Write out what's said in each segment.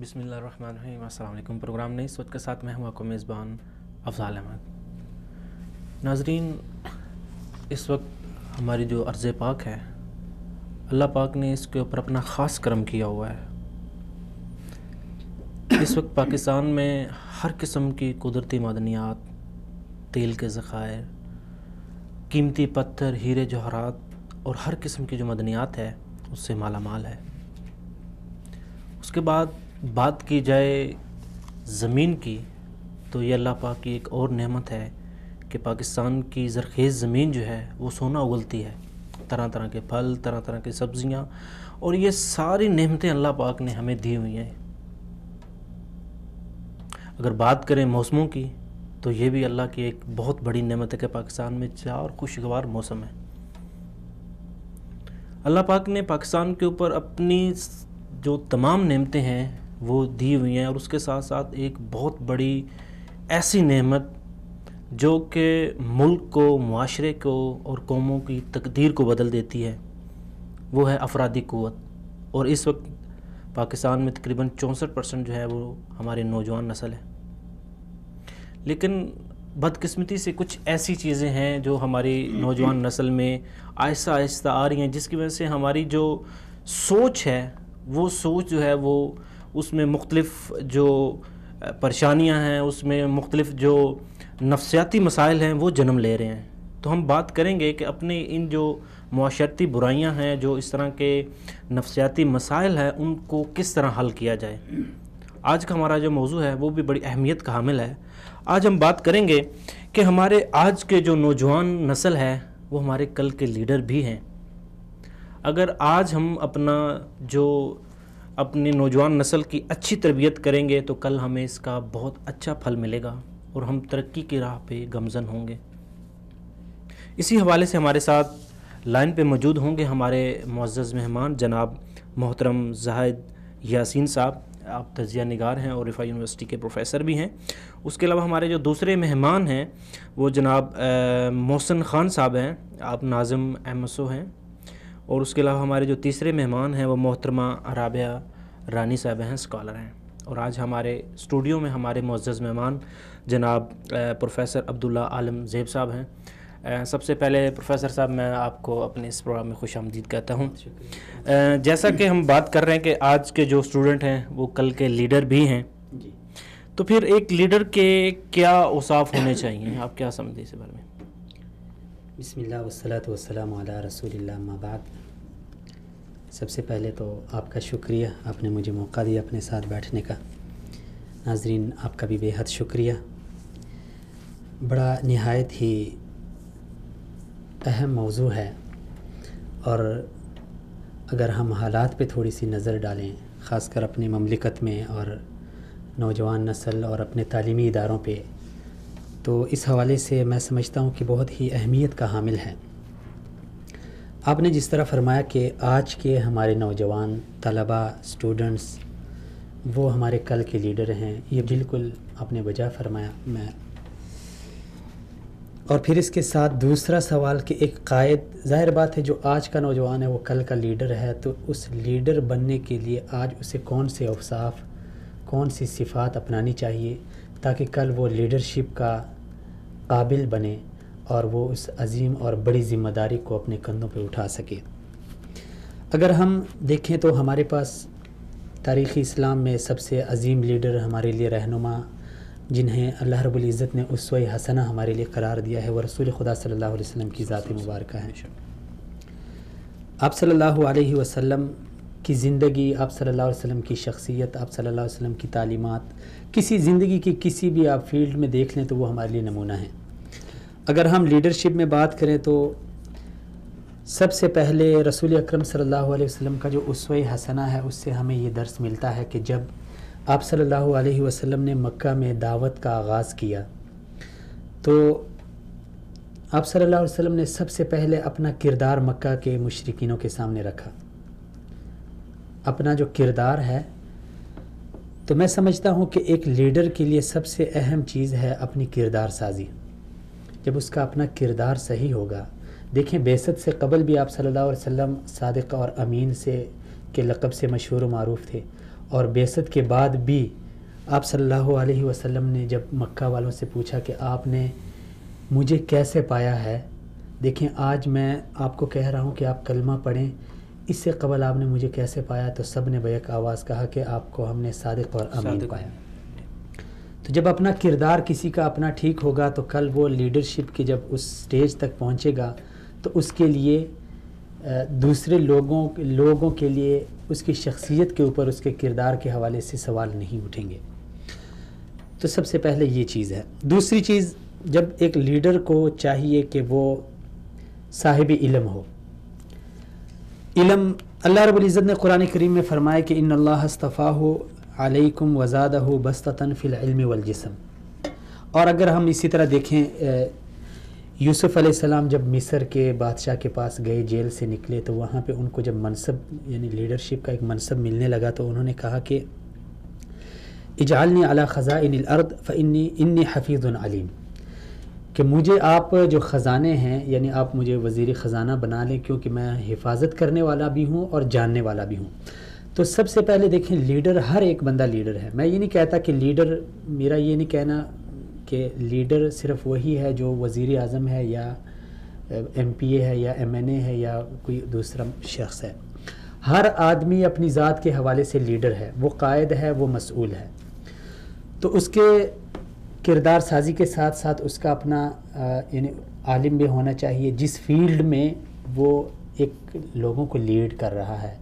بسم اللہ الرحمن الرحیم۔ السلام علیکم۔ پروگرام نئی سوچ کے ساتھ میں ہوں آپ کا میزبان افضال احمد۔ ناظرین، اس وقت ہماری جو ارض پاک ہے، اللہ پاک نے اس کے اوپر اپنا خاص کرم کیا ہوا ہے۔ اس وقت پاکستان میں ہر قسم کی قدرتی معدنیات، تیل کے ذخائر، قیمتی پتھر، ہیرے جواہرات اور ہر قسم کی جو معدنیات ہے اس سے مالا مال ہے۔ اس کے بعد بات کی جائے زمین کی، تو یہ اللہ پاک کی ایک اور نعمت ہے کہ پاکستان کی زرخیز زمین جو ہے وہ سونا اگلتی ہے، طرح طرح کے پھل، طرح طرح کی سبزیاں، اور یہ ساری نعمتیں اللہ پاک نے ہمیں دی ہوئی ہیں۔ اگر بات کریں موسموں کی، تو یہ بھی اللہ کی ایک بہت بڑی نعمت ہے کہ پاکستان میں 4 خوشگوار موسم ہیں۔ اللہ پاک نے پاکستان کے اوپر اپنی جو تمام نعمتیں ہیں وہ دی ہوئی ہیں، اور اس کے ساتھ ساتھ ایک بہت بڑی ایسی نعمت جو کہ ملک کو، معاشرے کو اور قوموں کی تقدیر کو بدل دیتی ہے، وہ ہے افرادی قوت۔ اور اس وقت پاکستان میں تقریباً 64% جو ہے وہ ہماری نوجوان نسل ہے۔ لیکن بدقسمتی سے کچھ ایسی چیزیں ہیں جو ہماری نوجوان نسل میں آہستہ آہستہ آ رہی ہیں، جس کی وجہ سے ہماری جو سوچ ہے، وہ سوچ جو ہے وہ اس میں مختلف جو پریشانیاں ہیں، اس میں مختلف جو نفسیاتی مسائل ہیں وہ جنم لے رہے ہیں۔ تو ہم بات کریں گے کہ اپنے ان جو معاشرتی برائیاں ہیں، جو اس طرح کے نفسیاتی مسائل ہیں، ان کو کس طرح حل کیا جائے۔ آج کا ہمارا جو موضوع ہے وہ بھی بڑی اہمیت کا حامل ہے۔ آج ہم بات کریں گے کہ ہمارے آج کے جو نوجوان نسل ہے وہ ہمارے کل کے لیڈر بھی ہیں۔ اگر آج ہم اپنی نوجوان نسل کی اچھی تربیت کریں گے تو کل ہمیں اس کا بہت اچھا پھل ملے گا اور ہم ترقی کی راہ پہ گامزن ہوں گے۔ اسی حوالے سے ہمارے ساتھ لائن پہ موجود ہوں گے ہمارے معزز مہمان جناب محترم زاہد یاسین صاحب۔ آپ تجزیہ نگار ہیں اور رفاع یونیورسٹی کے پروفیسر بھی ہیں۔ اس کے علاوہ ہمارے جو دوسرے مہمان ہیں وہ جناب محسن خان صاحب ہیں، آپ ناظم MSO ہیں۔ اور اس کے علاوہ ہمارے جو تیسرے مہمان ہیں وہ محترمہ رابعہ رانی صاحب ہیں، اسکالر ہیں۔ اور آج ہمارے اسٹوڈیو میں ہمارے معزز مہمان جناب پروفیسر عبداللہ عالم زیب صاحب ہیں۔ سب سے پہلے پروفیسر صاحب، میں آپ کو اپنے اس پروگرام میں خوش آمدید کہتا ہوں۔ جیسا کہ ہم بات کر رہے ہیں کہ آج کے جو اسٹوڈنٹ ہیں وہ کل کے لیڈر بھی ہیں، تو پھر ایک لیڈر کے کیا اوصاف ہونے چاہیے؟ آپ کیا سمجھتے اس بارے میں؟ بسم اللہ والصلاۃ والسلام علی رسول اللہ، اما بعد۔ سب سے پہلے تو آپ کا شکریہ، آپ نے مجھے موقع دیا اپنے ساتھ بیٹھنے کا۔ ناظرین، آپ کا بھی بے حد شکریہ۔ بڑا نہایت ہی اہم موضوع ہے، اور اگر ہم حالات پہ تھوڑی سی نظر ڈالیں، خاص کر اپنی مملکت میں اور نوجوان نسل اور اپنے تعلیمی اداروں پہ، تو اس حوالے سے میں سمجھتا ہوں کہ بہت ہی اہمیت کا حامل ہے۔ آپ نے جس طرح فرمایا کہ آج کے ہمارے نوجوان طلباء، اسٹوڈنٹس، وہ ہمارے کل کے لیڈر ہیں، یہ بالکل آپ نے بجا فرمایا۔ اور پھر اس کے ساتھ دوسرا سوال کہ ایک قائد، ظاہر بات ہے جو آج کا نوجوان ہے وہ کل کا لیڈر ہے، تو اس لیڈر بننے کے لیے آج اسے کون سے اوصاف، کون سی صفات اپنانی چاہیے تاکہ کل وہ لیڈرشپ کا قابل بنے اور وہ اس عظیم اور بڑی ذمہ داری کو اپنے کندھوں پہ اٹھا سکے۔ اگر ہم دیکھیں تو ہمارے پاس تاریخ اسلام میں سب سے عظیم لیڈر، ہمارے لیے رہنما، جنہیں اللہ رب العزت نے اسوہ حسنہ ہمارے لیے قرار دیا ہے، وہ رسول خدا صلی اللہ علیہ وسلم کی ذات مبارکہ ہے۔ آپ صلی اللہ علیہ وسلم کی زندگی، آپ صلی اللہ علیہ وسلم کی شخصیت، آپ صلی اللہ علیہ وسلم کی تعلیمات، کسی زندگی کی کسی بھی آپ فیلڈ میں دیکھ لیں تو وہ ہمارے لیے نمونہ ہیں۔ اگر ہم لیڈرشپ میں بات کریں تو سب سے پہلے رسول اکرم صلی اللہ علیہ وسلم کا جو اسوہ حسنہ ہے، اس سے ہمیں یہ درس ملتا ہے کہ جب آپ صلی اللہ علیہ وسلم نے مکہ میں دعوت کا آغاز کیا تو آپ صلی اللہ علیہ وسلم نے سب سے پہلے اپنا کردار مکہ کے مشرکینوں کے سامنے رکھا۔ اپنا جو کردار ہے، تو میں سمجھتا ہوں کہ ایک لیڈر کے لیے سب سے اہم چیز ہے اپنی کردار سازی۔ جب اس کا اپنا کردار صحیح ہوگا، دیکھیں بعثت سے قبل بھی آپ صلی اللہ علیہ وسلم صادق اور امین سے کے لقب سے مشہور و معروف تھے، اور بعثت کے بعد بھی آپ صلی اللہ علیہ وسلم نے جب مکہ والوں سے پوچھا کہ آپ نے مجھے کیسے پایا ہے، دیکھیں آج میں آپ کو کہہ رہا ہوں کہ آپ کلمہ پڑھیں، اس سے قبل آپ نے مجھے کیسے پایا؟ تو سب نے بیک آواز کہا کہ آپ کو ہم نے صادق اور امین پایا۔ تو جب اپنا کردار کسی کا اپنا ٹھیک ہوگا تو کل وہ لیڈرشپ کی جب اس سٹیج تک پہنچے گا تو اس کے لیے دوسرے لوگوں کے لیے اس کی شخصیت کے اوپر اس کے کردار کے حوالے سے سوال نہیں اٹھیں گے۔ تو سب سے پہلے یہ چیز ہے۔ دوسری چیز، جب ایک لیڈر کو چاہیے کہ وہ صاحب علم ہو۔ علم، اللہ رب العزت نے قرآن کریم میں فرمایا کہ ان اللہ اصطفاہ علیکم وزادہ بسطۃ فی العلم والجسم۔ اور اگر ہم اسی طرح دیکھیں یوسف علیہ السلام جب مصر کے بادشاہ کے پاس گئے، جیل سے نکلے، تو وہاں پہ ان کو جب منصب یعنی لیڈرشپ کا ایک منصب ملنے لگا تو انہوں نے کہا کہ اجعلنی علی خزائن الارض فانی حفیظ علیم، کہ مجھے آپ جو خزانے ہیں یعنی آپ مجھے وزیر خزانہ بنا لیں، کیونکہ میں حفاظت کرنے والا بھی ہوں اور جاننے والا بھی ہوں۔ تو سب سے پہلے دیکھیں لیڈر، ہر ایک بندہ لیڈر ہے۔ میں یہ نہیں کہتا کہ لیڈر، میرا یہ نہیں کہنا کہ لیڈر صرف وہی ہے جو وزیر اعظم ہے یا ایم پی اے ہے یا ایم این اے ہے یا کوئی دوسرا شخص ہے۔ ہر آدمی اپنی ذات کے حوالے سے لیڈر ہے، وہ قائد ہے، وہ مسئول ہے۔ تو اس کے کردار سازی کے ساتھ ساتھ اس کا اپنا یعنی عالم بھی ہونا چاہیے، جس فیلڈ میں وہ ایک لوگوں کو لیڈ کر رہا ہے،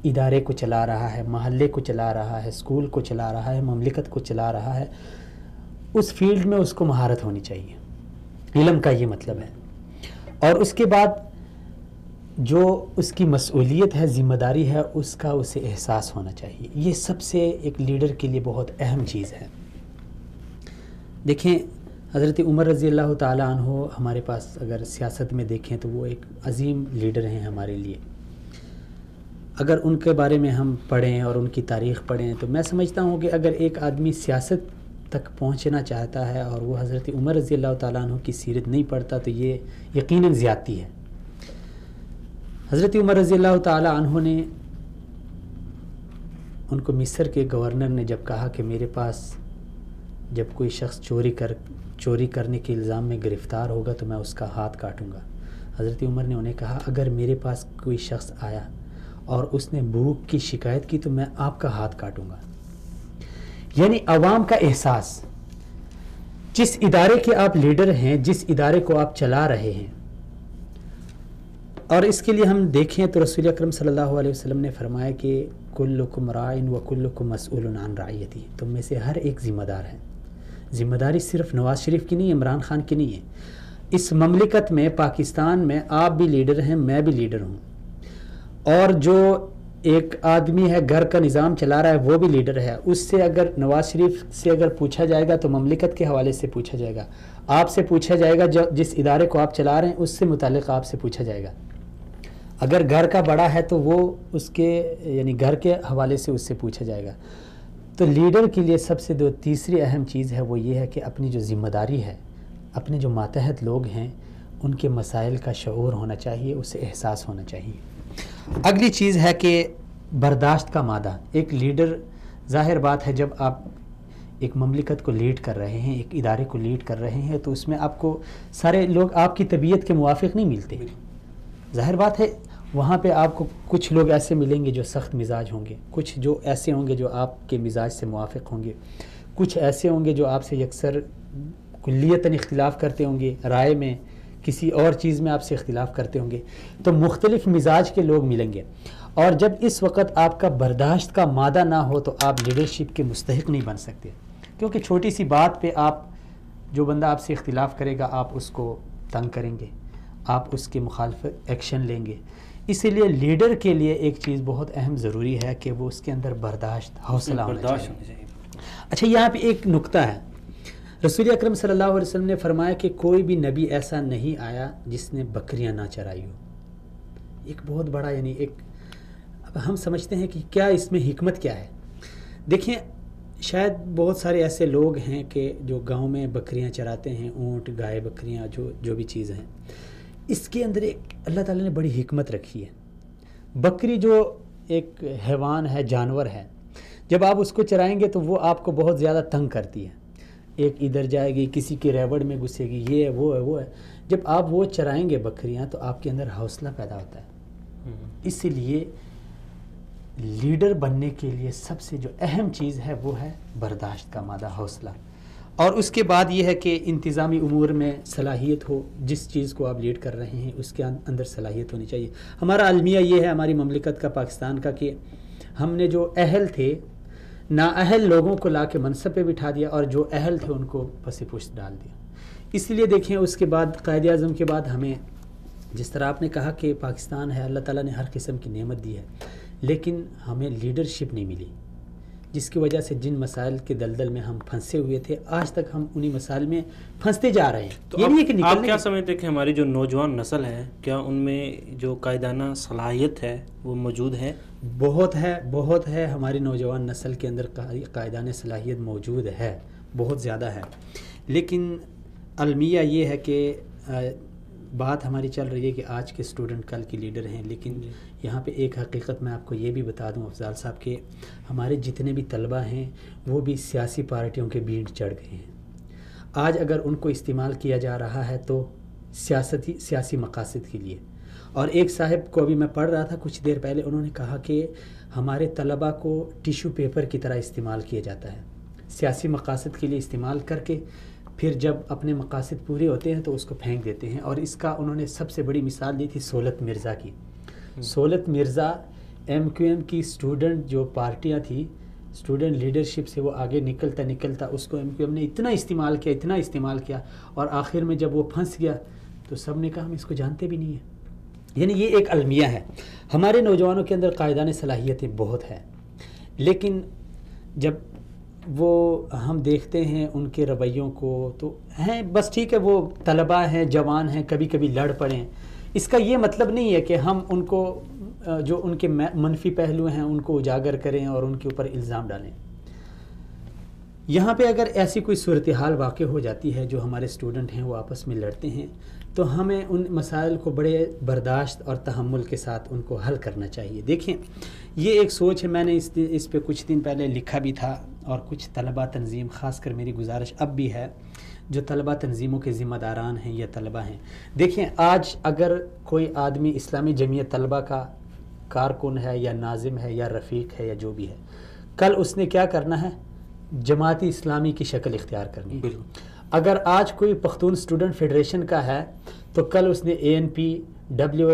ادارے کو چلا رہا ہے، محلے کو چلا رہا ہے، اسکول کو چلا رہا ہے، مملکت کو چلا رہا ہے، اس فیلڈ میں اس کو مہارت ہونی چاہیے۔ علم کا یہ مطلب ہے۔ اور اس کے بعد جو اس کی مسئولیت ہے، ذمہ داری ہے، اس کا اسے احساس ہونا چاہیے۔ یہ سب سے ایک لیڈر کے لیے بہت اہم چیز ہے۔ دیکھیں حضرت عمر رضی اللہ تعالیٰ عنہ ہمارے پاس اگر سیاست میں دیکھیں تو وہ ایک عظیم لیڈر ہیں ہمارے لیے۔ اگر ان کے بارے میں ہم پڑھیں اور ان کی تاریخ پڑھیں تو میں سمجھتا ہوں کہ اگر ایک آدمی سیاست تک پہنچنا چاہتا ہے اور وہ حضرت عمر رضی اللہ تعالیٰ عنہ کی سیرت نہیں پڑھتا تو یہ یقیناً زیادتی ہے۔ حضرت عمر رضی اللہ تعالیٰ عنہ نے ان کو مصر کے گورنر نے جب کہا کہ میرے پاس جب کوئی شخص چوری کرنے کے الزام میں گرفتار ہوگا تو میں اس کا ہاتھ کاٹوں گا، حضرت عمر نے انہیں کہا اگر میرے پاس کوئی شخص آیا اور اس نے بھوک کی شکایت کی تو میں آپ کا ہاتھ کاٹوں گا۔ یعنی عوام کا احساس، جس ادارے کے آپ لیڈر ہیں، جس ادارے کو آپ چلا رہے ہیں، اور اس کے لیے ہم دیکھیں تو رسول اکرم صلی اللہ علیہ وسلم نے فرمایا کہ کلکم راعٍ وکلکم مسئول عن رعیتہ، تم میں سے ہر ایک ذمہ دار ہے۔ ذمہ داری صرف نواز شریف کی نہیں ہے، عمران خان کی نہیں ہے، اس مملکت میں پاکستان میں آپ بھی لیڈر ہیں، میں بھی لیڈر ہوں، اور جو ایک آدمی ہے گھر کا نظام چلا رہا ہے وہ بھی لیڈر ہے۔ اس سے اگر نواز شریف سے اگر پوچھا جائے گا تو مملکت کے حوالے سے پوچھا جائے گا، آپ سے پوچھا جائے گا، جس ادارے کو آپ چلا رہے ہیں اس سے متعلق آپ سے پوچھا جائے گا۔ اگر گھر کا بڑا ہے تو وہ اس کے یعنی گھر کے حوالے سے اس سے پوچھا جائے گا۔ تو لیڈر کے لیے سب سے تیسری اہم چیز ہے وہ یہ ہے کہ اپنی جو ذمہ داری ہے، اپنے جو ماتحت لوگ ہیں ان کے مسائل کا شعور ہونا چاہیے، اسے احساس ہونا چاہیے۔ اگلی چیز ہے کہ برداشت کا مادہ۔ ایک لیڈر، ظاہر بات ہے جب آپ ایک مملکت کو لیڈ کر رہے ہیں، ایک ادارے کو لیڈ کر رہے ہیں تو اس میں آپ کو سارے لوگ آپ کی طبیعت کے موافق نہیں ملتے، ظاہر بات ہے وہاں پہ آپ کو کچھ لوگ ایسے ملیں گے جو سخت مزاج ہوں گے، کچھ جو ایسے ہوں گے جو آپ کے مزاج سے موافق ہوں گے، کچھ ایسے ہوں گے جو آپ سے یکسر کلیتاً اختلاف کرتے ہوں گے، رائے میں کسی اور چیز میں آپ سے اختلاف کرتے ہوں گے، تو مختلف مزاج کے لوگ ملیں گے۔ اور جب اس وقت آپ کا برداشت کا مادہ نہ ہو تو آپ لیڈرشپ کے مستحق نہیں بن سکتے، کیونکہ چھوٹی سی بات پہ آپ جو بندہ آپ سے اختلاف کرے گا آپ اس کو تنگ کریں گے، آپ اس کے مخالف ایکشن لیں گے۔ اسی لیے لیڈر کے لیے ایک چیز بہت اہم ضروری ہے کہ وہ اس کے اندر برداشت، حوصلہ ہونا چاہیے۔ اچھا، یہاں پہ ایک نقطہ ہے، رسول اکرم صلی اللہ علیہ وسلم نے فرمایا کہ کوئی بھی نبی ایسا نہیں آیا جس نے بکریاں نہ چرائی ہو۔ ایک بہت بڑا یعنی ایک، اب ہم سمجھتے ہیں کہ کیا اس میں حکمت کیا ہے۔ دیکھیں شاید بہت سارے ایسے لوگ ہیں کہ جو گاؤں میں بکریاں چراتے ہیں، اونٹ، گائے، بکریاں، جو بھی چیز ہیں، اس کے اندر ایک اللہ تعالیٰ نے بڑی حکمت رکھی ہے۔ بکری جو ایک حیوان ہے، جانور ہے، جب آپ اس کو چرائیں گے تو وہ آپ کو بہت زیادہ تنگ کرتی ہے، ایک ادھر جائے گی، کسی کی ریوڑ میں گھسے گی، یہ ہے وہ ہے وہ ہے۔ جب آپ وہ چرائیں گے بکریاں تو آپ کے اندر حوصلہ پیدا ہوتا ہے۔ اسی لیے لیڈر بننے کے لیے سب سے جو اہم چیز ہے وہ ہے برداشت کا مادہ، حوصلہ، اور اس کے بعد یہ ہے کہ انتظامی امور میں صلاحیت ہو، جس چیز کو آپ لیڈ کر رہے ہیں اس کے اندر صلاحیت ہونی چاہیے۔ ہمارا المیہ یہ ہے ہماری مملکت کا، پاکستان کا، کہ ہم نے جو اہل تھے نااہل لوگوں کو لا کے منصب پہ بٹھا دیا، اور جو اہل تھے ان کو پس پشت ڈال دیا۔ اس لیے دیکھیں اس کے بعد قائد اعظم کے بعد ہمیں، جس طرح آپ نے کہا کہ پاکستان ہے، اللہ تعالیٰ نے ہر قسم کی نعمت دی ہے، لیکن ہمیں لیڈرشپ نہیں ملی، جس کی وجہ سے جن مسائل کے دلدل میں ہم پھنسے ہوئے تھے آج تک ہم انہی مسائل میں پھنستے جا رہے ہیں۔ تو یہ نہیں ہے کہ آپ کیا سمجھتے کہ ہماری جو نوجوان نسل ہے، کیا ان میں جو قائدانہ صلاحیت ہے وہ موجود ہے؟ بہت ہے، بہت ہے، ہماری نوجوان نسل کے اندر قائدانہ صلاحیت موجود ہے، بہت زیادہ ہے، لیکن المیہ یہ ہے کہ بات ہماری چل رہی ہے کہ آج کے اسٹوڈنٹ کل کے لیڈر ہیں، لیکن یہاں پہ ایک حقیقت میں آپ کو یہ بھی بتا دوں افضال صاحب کہ ہمارے جتنے بھی طلبہ ہیں وہ بھی سیاسی پارٹیوں کے بھیڑ چڑھ گئے ہیں۔ آج اگر ان کو استعمال کیا جا رہا ہے تو سیاسی مقاصد کے لیے، اور ایک صاحب کو ابھی میں پڑھ رہا تھا کچھ دیر پہلے، انہوں نے کہا کہ ہمارے طلبہ کو ٹیشو پیپر کی طرح استعمال کیا جاتا ہے، سیاسی مقاصد کے لیے استعمال کر کے پھر جب اپنے مقاصد پورے ہوتے ہیں تو اس کو پھینک دیتے ہیں۔ اور اس کا انہوں نے سب سے بڑی مثال دی تھی سہولت مرزا کی۔ سہولت مرزا ایم کیو ایم کی اسٹوڈنٹ جو پارٹیاں تھی، اسٹوڈنٹ لیڈرشپ سے وہ آگے نکلتا اس کو ایم کیو ایم نے اتنا استعمال کیا، اور آخر میں جب وہ پھنس گیا تو سب نے کہا ہم اس کو جانتے بھی نہیں ہیں۔ یعنی یہ ایک المیہ ہے، ہمارے نوجوانوں کے اندر قائدانہ صلاحیتیں بہت ہیں، لیکن جب وہ ہم دیکھتے ہیں ان کے رویوں کو تو ہیں بس ٹھیک ہے، وہ طلباء ہیں، جوان ہیں، کبھی کبھی لڑ پڑیں، اس کا یہ مطلب نہیں ہے کہ ہم ان کو جو ان کے منفی پہلو ہیں ان کو اجاگر کریں اور ان کے اوپر الزام ڈالیں۔ یہاں پہ اگر ایسی کوئی صورتحال واقع ہو جاتی ہے جو ہمارے اسٹوڈنٹ ہیں وہ آپس میں لڑتے ہیں تو ہمیں ان مسائل کو بڑے برداشت اور تحمل کے ساتھ ان کو حل کرنا چاہیے۔ دیکھیں یہ ایک سوچ ہے، میں نے اس پہ کچھ دن پہلے لکھا بھی تھا، اور کچھ طلبہ تنظیم، خاص کر میری گزارش اب بھی ہے جو طلبہ تنظیموں کے ذمہ داران ہیں یا طلبہ ہیں، دیکھیں آج اگر کوئی آدمی اسلامی جمعیت طلبہ کا کارکن ہے یا ناظم ہے یا رفیق ہے یا جو بھی ہے، کل اس نے کیا کرنا ہے؟ جماعتی اسلامی کی شکل اختیار کرنی ہے۔ اگر آج کوئی پختون اسٹوڈنٹ فیڈریشن کا ہے تو کل اس نے اے این پی ڈبلیو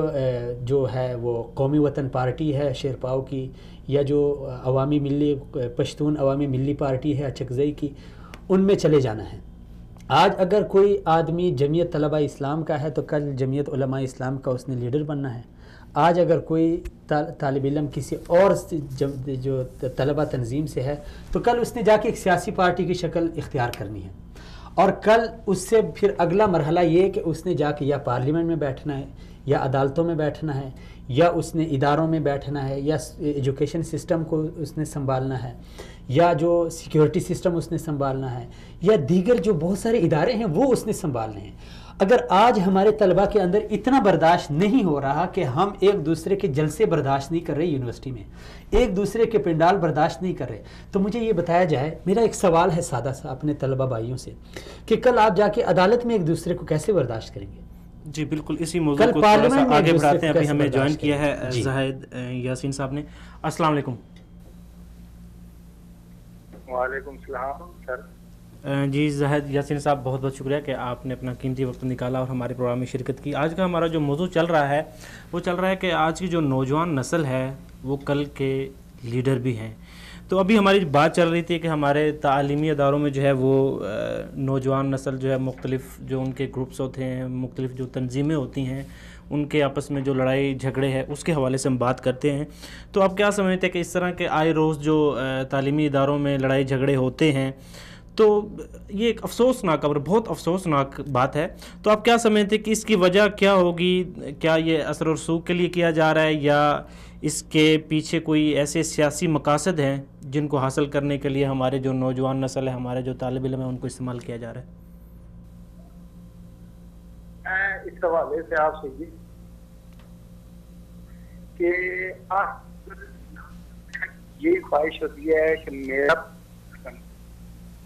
جو ہے وہ قومی وطن پارٹی ہے شیرپاؤ کی، یا جو عوامی ملی پشتون عوامی ملی پارٹی ہے اچکزئی کی، ان میں چلے جانا ہے۔ آج اگر کوئی آدمی جمعیت طلبہ اسلام کا ہے تو کل جمعیت علماء اسلام کا اس نے لیڈر بننا ہے۔ آج اگر کوئی طالب علم کسی اور جو طلبہ تنظیم سے ہے تو کل اس نے جا کے ایک سیاسی پارٹی کی شکل اختیار کرنی ہے، اور کل اس سے پھر اگلا مرحلہ یہ کہ اس نے جا کے یا پارلیمنٹ میں بیٹھنا ہے، یا عدالتوں میں بیٹھنا ہے، یا اس نے اداروں میں بیٹھنا ہے، یا ایجوکیشن سسٹم کو اس نے سنبھالنا ہے، یا جو سیکیورٹی سسٹم اس نے سنبھالنا ہے، یا دیگر جو بہت سارے ادارے ہیں وہ اس نے سنبھالنے ہیں۔ اگر آج ہمارے طلبہ کے اندر اتنا برداشت نہیں ہو رہا کہ ہم ایک دوسرے کے جلسے برداشت نہیں کر رہے، یونیورسٹی میں ایک دوسرے کے پنڈال برداشت نہیں کر رہے، تو مجھے یہ بتایا جائے، میرا ایک سوال ہے سادہ سا اپنے طلبہ بھائیوں سے، کہ کل آپ جا کے عدالت میں ایک دوسرے کو کیسے برداشت کریں گے؟ جی بالکل، اسی موضوع کو تھوڑا سا آگے بڑھاتے ہیں۔ ابھی ہمیں جوائن کیا ہے زاہد یاسین صاحب نے۔ السلام علیکم۔ وعلیکم السلام سر۔ جی زاہد یاسین صاحب، بہت بہت شکریہ کہ آپ نے اپنا قیمتی وقت نکالا اور ہمارے پروگرام میں شرکت کی۔ آج کا ہمارا جو موضوع چل رہا ہے وہ چل رہا ہے کہ آج کی جو نوجوان نسل ہے وہ کل کے لیڈر بھی ہیں۔ تو ابھی ہماری بات چل رہی تھی کہ ہمارے تعلیمی اداروں میں جو ہے وہ نوجوان نسل جو ہے مختلف جو ان کے گروپس ہوتے ہیں، مختلف جو تنظیمیں ہوتی ہیں، ان کے آپس میں جو لڑائی جھگڑے ہے اس کے حوالے سے ہم بات کرتے ہیں۔ تو آپ کیا سمجھتے ہیں کہ اس طرح کے آئے روز جو تعلیمی اداروں میں لڑائی جھگڑے ہوتے ہیں تو یہ ایک افسوسناک اور بہت افسوسناک بات ہے، تو آپ کیا سمجھتے ہیں کہ اس کی وجہ کیا ہوگی؟ کیا یہ اثر و رسوخ کے لیے کیا جا رہا ہے، یا اس کے پیچھے کوئی ایسے سیاسی مقاصد ہیں جن کو حاصل کرنے کے لیے ہمارے جو نوجوان نسل ہے، ہمارے جو طالب علم ہیں، ان کو استعمال کیا جا رہا ہے؟ میں اس حوالے سے آپ سے یہ کہ یہی خواہش ہوتی ہے کہ میرا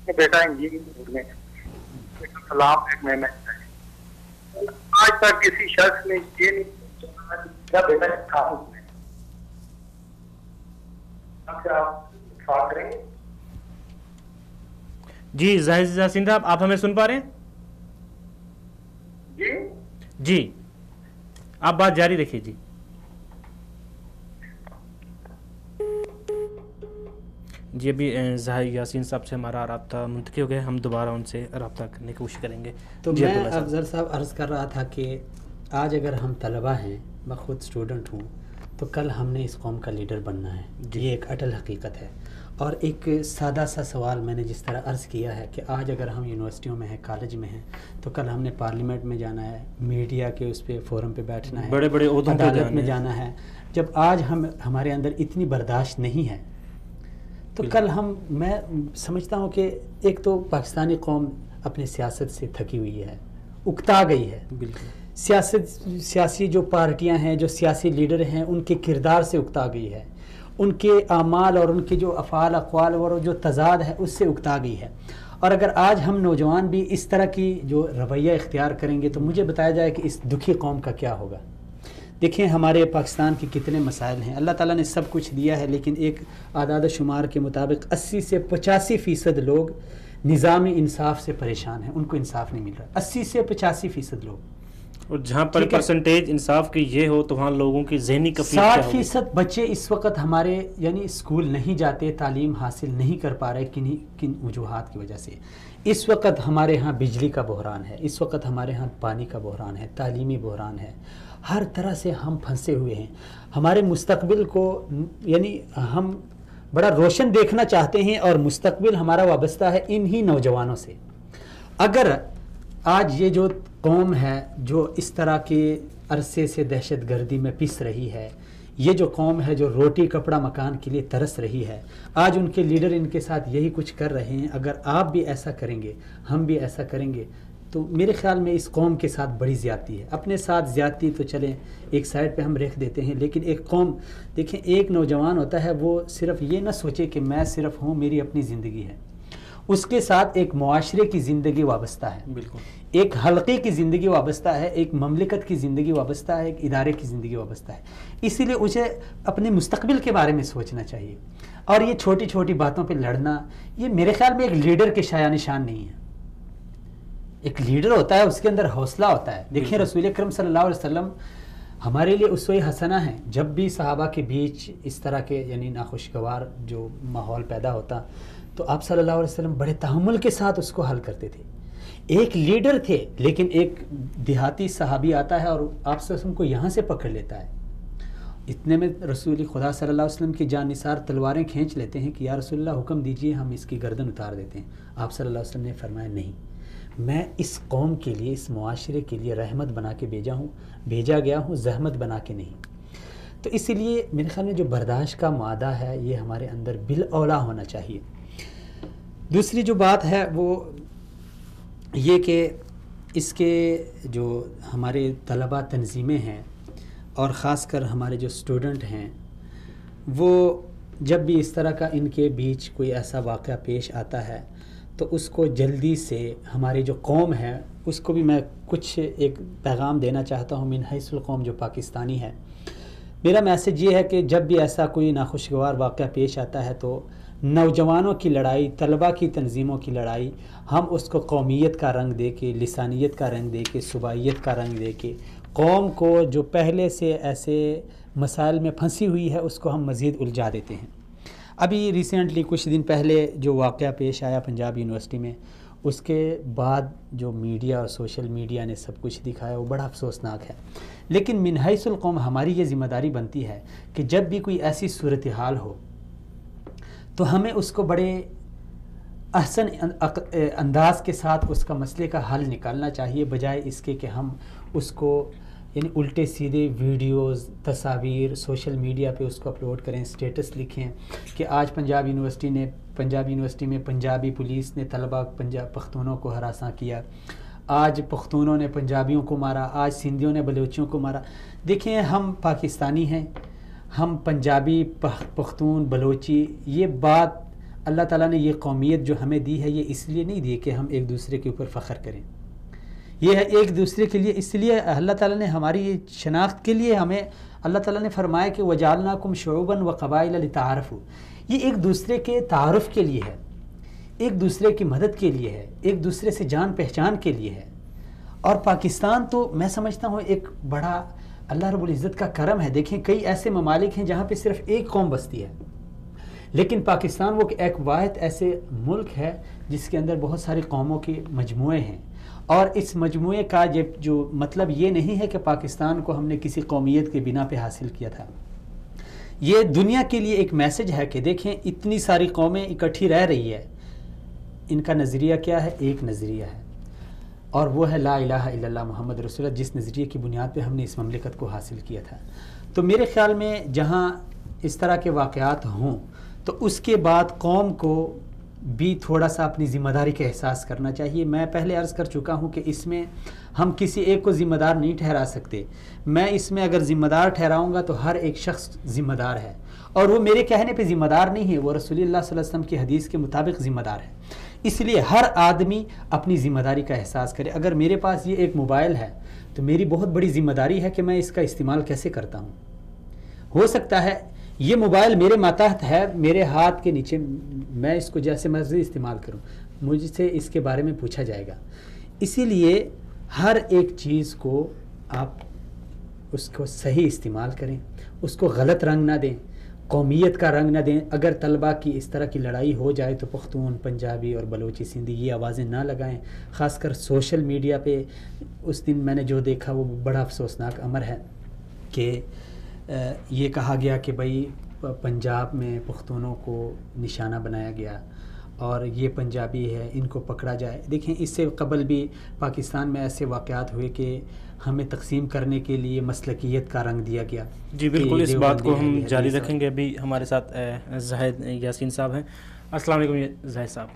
بیٹا انجینئر میں سلام ایک میں آج تک کسی شخص نے یہ نہیں پوچھا میرا بیٹا کہاں ہے. آپ کریں گے؟ جی زاہد یاسین صاحب آپ ہمیں سن پا رہے ہیں؟ جی جی آپ بات جاری رکھیے. جی جی ابھی زاہد یاسین صاحب سے ہمارا رابطہ منتقل ہو گیا, ہم دوبارہ ان سے رابطہ کرنے کی کوشش کریں گے. تو جی میں افضل صاحب عرض کر رہا تھا کہ آج اگر ہم طلبہ ہیں, میں خود اسٹوڈنٹ ہوں, تو کل ہم نے اس قوم کا لیڈر بننا ہے. یہ ایک اٹل حقیقت ہے. اور ایک سادہ سا سوال میں نے جس طرح عرض کیا ہے کہ آج اگر ہم یونیورسٹیوں میں ہیں, کالج میں ہیں, تو کل ہم نے پارلیمنٹ میں جانا ہے, میڈیا کے اس پہ فورم پہ بیٹھنا ہے, بڑے بڑے عہدوں پہ عدالت میں جانا ہے. جب آج ہمارے اندر اتنی برداشت نہیں ہے, تو کل میں سمجھتا ہوں کہ ایک تو پاکستانی قوم اپنے سیاست سے تھکی ہوئی ہے, اکتا گئی ہے. بالکل سیاسی جو پارٹیاں ہیں, جو سیاسی لیڈر ہیں, ان کے کردار سے اکتا گئی ہے, ان کے اعمال اور ان کے جو افعال اقوال اور جو تضاد ہے اس سے اکتا گئی ہے. اور اگر آج ہم نوجوان بھی اس طرح کی جو رویہ اختیار کریں گے تو مجھے بتایا جائے کہ اس دکھی قوم کا کیا ہوگا. دیکھیں ہمارے پاکستان کے کتنے مسائل ہیں, اللہ تعالیٰ نے سب کچھ دیا ہے, لیکن ایک اعداد و شمار کے مطابق 80 سے 85% لوگ نظام انصاف سے پریشان ہیں, ان کو انصاف نہیں مل رہا. 80 سے 85% لوگ. اور جہاں پر پرسنٹیج انصاف کی یہ ہو تو وہاں لوگوں کی ذہنی کفیت 60% بچے اس وقت ہمارے یعنی اسکول نہیں جاتے, تعلیم حاصل نہیں کر پا رہے کن وجوہات کی وجہ سے. اس وقت ہمارے ہاں بجلی کا بحران ہے, اس وقت ہمارے ہاں پانی کا بحران ہے, تعلیمی بحران ہے, ہر طرح سے ہم پھنسے ہوئے ہیں. ہمارے مستقبل کو یعنی ہم بڑا روشن دیکھنا چاہتے ہیں اور مستقبل ہمارا وابستہ ہے انہی نوجوانوں سے. اگر آج یہ جو قوم ہے جو اس طرح کے عرصے سے دہشت گردی میں پس رہی ہے, یہ جو قوم ہے جو روٹی کپڑا مکان کے لیے ترس رہی ہے, آج ان کے لیڈر ان کے ساتھ یہی کچھ کر رہے ہیں. اگر آپ بھی ایسا کریں گے, ہم بھی ایسا کریں گے, تو میرے خیال میں اس قوم کے ساتھ بڑی زیادتی ہے. اپنے ساتھ زیادتی تو چلیں ایک سائڈ پہ ہم رکھ دیتے ہیں, لیکن ایک قوم دیکھیں, ایک نوجوان ہوتا ہے وہ صرف یہ نہ سوچے کہ میں صرف ہوں, میری اپنی زندگی ہے, اس کے ساتھ ایک معاشرے کی زندگی وابستہ ہے, بالکل ایک حلقے کی زندگی وابستہ ہے, ایک مملکت کی زندگی وابستہ ہے, ایک ادارے کی زندگی وابستہ ہے. اسی لیے اسے اپنے مستقبل کے بارے میں سوچنا چاہیے. اور یہ چھوٹی چھوٹی باتوں پہ لڑنا, یہ میرے خیال میں ایک لیڈر کے شایان نشان نہیں ہے. ایک لیڈر ہوتا ہے, اس کے اندر حوصلہ ہوتا ہے. دیکھیں رسول اکرم صلی اللہ علیہ وسلم ہمارے لیے اسوہ حسنہ ہیں. جب بھی صحابہ کے بیچ اس طرح کے یعنی ناخوشگوار جو ماحول پیدا ہوتا تو آپ صلی اللہ علیہ وسلم بڑے تحمل کے ساتھ اس کو حل کرتے تھے. ایک لیڈر تھے, لیکن ایک دیہاتی صحابی آتا ہے اور آپ صلی اللہ علیہ وسلم کو یہاں سے پکڑ لیتا ہے. اتنے میں رسول خدا صلی اللہ علیہ وسلم کی جان نثار تلواریں کھینچ لیتے ہیں کہ یا رسول اللہ حکم دیجئے, ہم اس کی گردن اتار دیتے ہیں. آپ صلی اللہ علیہ وسلم نے فرمایا نہیں, میں اس قوم کے لیے, اس معاشرے کے لیے رحمت بنا کے بھیجا گیا ہوں, زحمت بنا کے نہیں. تو اسی لیے میرے خیال میں جو برداشت کا مادہ ہے یہ ہمارے اندر بالاولیٰ ہونا چاہیے. دوسری جو بات ہے وہ یہ کہ اس کے جو ہمارے طلبہ تنظیمیں ہیں اور خاص کر ہمارے جو اسٹوڈنٹ ہیں, وہ جب بھی اس طرح کا ان کے بیچ کوئی ایسا واقعہ پیش آتا ہے تو اس کو جلدی سے ہماری جو قوم ہے اس کو بھی میں کچھ ایک پیغام دینا چاہتا ہوں. من حیث القوم جو پاکستانی ہے, میرا میسج یہ ہے کہ جب بھی ایسا کوئی ناخوشگوار واقعہ پیش آتا ہے تو نوجوانوں کی لڑائی, طلبہ کی تنظیموں کی لڑائی, ہم اس کو قومیت کا رنگ دے کے, لسانیت کا رنگ دے کے, صوبائیت کا رنگ دے کے, قوم کو جو پہلے سے ایسے مسائل میں پھنسی ہوئی ہے اس کو ہم مزید الجھا دیتے ہیں. ابھی ریسنٹلی کچھ دن پہلے جو واقعہ پیش آیا پنجاب یونیورسٹی میں, اس کے بعد جو میڈیا اور سوشل میڈیا نے سب کچھ دکھایا وہ بڑا افسوسناک ہے. لیکن من حیث القوم ہماری یہ ذمہ داری بنتی ہے کہ جب بھی کوئی ایسی صورتحال ہو تو ہمیں اس کو بڑے احسن انداز کے ساتھ اس کا مسئلے کا حل نکالنا چاہیے, بجائے اس کے کہ ہم اس کو یعنی الٹے سیدھے ویڈیوز, تصاویر سوشل میڈیا پہ اس کو اپلوڈ کریں, اسٹیٹس لکھیں کہ آج پنجاب یونیورسٹی میں پنجابی پولیس نے طلبہ پختونوں کو ہراساں کیا, آج پختونوں نے پنجابیوں کو مارا, آج سندھیوں نے بلوچیوں کو مارا. دیکھیں ہم پاکستانی ہیں, ہم پنجابی، پختون، بلوچی، یہ بات اللہ تعالیٰ نے یہ قومیت جو ہمیں دی ہے یہ اس لیے نہیں دی کہ ہم ایک دوسرے کے اوپر فخر کریں. یہ ہے ایک دوسرے کے لیے، اس لیے اللہ تعالیٰ نے ہماری شناخت کے لیے ہمیں اللہ تعالیٰ نے فرمایا کہ وَجَعَلْنَاكُمْ شُعُوبًا وَقَبَائِلَ لِتَعَارَفُوا. یہ ایک دوسرے کے تعارف کے لیے ہے، ایک دوسرے کی مدد کے لیے ہے، ایک دوسرے سے جان پہچان کے لیے ہے. اور پاکستان تو میں سمجھتا ہوں ایک بڑا اللہ رب العزت کا کرم ہے. دیکھیں کئی ایسے ممالک ہیں جہاں پہ صرف ایک قوم بستی ہے، لیکن پاکستان وہ ایک واحد ایسے ملک ہے جس کے اندر بہت ساری قوموں کے مجموعے ہیں. اور اس مجموعے کا جو مطلب یہ نہیں ہے کہ پاکستان کو ہم نے کسی قومیت کے بنا پہ حاصل کیا تھا. یہ دنیا کے لیے ایک میسج ہے کہ دیکھیں اتنی ساری قومیں اکٹھی رہ رہی ہے، ان کا نظریہ کیا ہے؟ ایک نظریہ ہے، اور وہ ہے لا الہ الا اللہ محمد رسول اللہ، جس نظریے کی بنیاد پہ ہم نے اس مملکت کو حاصل کیا تھا. تو میرے خیال میں جہاں اس طرح کے واقعات ہوں تو اس کے بعد قوم کو بھی تھوڑا سا اپنی ذمہ داری کا احساس کرنا چاہیے. میں پہلے عرض کر چکا ہوں کہ اس میں ہم کسی ایک کو ذمہ دار نہیں ٹھہرا سکتے. میں اس میں اگر ذمہ دار ٹھہراؤں گا تو ہر ایک شخص ذمہ دار ہے، اور وہ میرے کہنے پہ ذمہ دار نہیں ہے، وہ رسول اللہ صلی اللہ علیہ وسلم کی حدیث کے مطابق ذمہ دار ہے. اس لیے ہر آدمی اپنی ذمہ داری کا احساس کرے. اگر میرے پاس یہ ایک موبائل ہے تو میری بہت بڑی ذمہ داری ہے کہ میں اس کا استعمال کیسے کرتا ہوں. ہو سکتا ہے یہ موبائل میرے ماتحت ہے، میرے ہاتھ کے نیچے، میں اس کو جیسے مرضی استعمال کروں، مجھ سے اس کے بارے میں پوچھا جائے گا. اسی لیے ہر ایک چیز کو آپ اس کو صحیح استعمال کریں، اس کو غلط رنگ نہ دیں، قومیت کا رنگ نہ دیں. اگر طلبہ کی اس طرح کی لڑائی ہو جائے تو پختون، پنجابی اور بلوچی، سندھی یہ آوازیں نہ لگائیں. خاص کر سوشل میڈیا پہ اس دن میں نے جو دیکھا وہ بڑا افسوسناک امر ہے کہ یہ کہا گیا کہ بھائی پنجاب میں پختونوں کو نشانہ بنایا گیا اور یہ پنجابی ہے، ان کو پکڑا جائے. دیکھیں اس سے قبل بھی پاکستان میں ایسے واقعات ہوئے کہ ہمیں تقسیم کرنے کے لیے مسلکیت کا رنگ دیا گیا. جی بالکل، اس بات کو ہم جاری رکھیں گے. ابھی ہمارے ساتھ زاہد یاسین صاحب ہیں. السلام علیکم زاہد صاحب.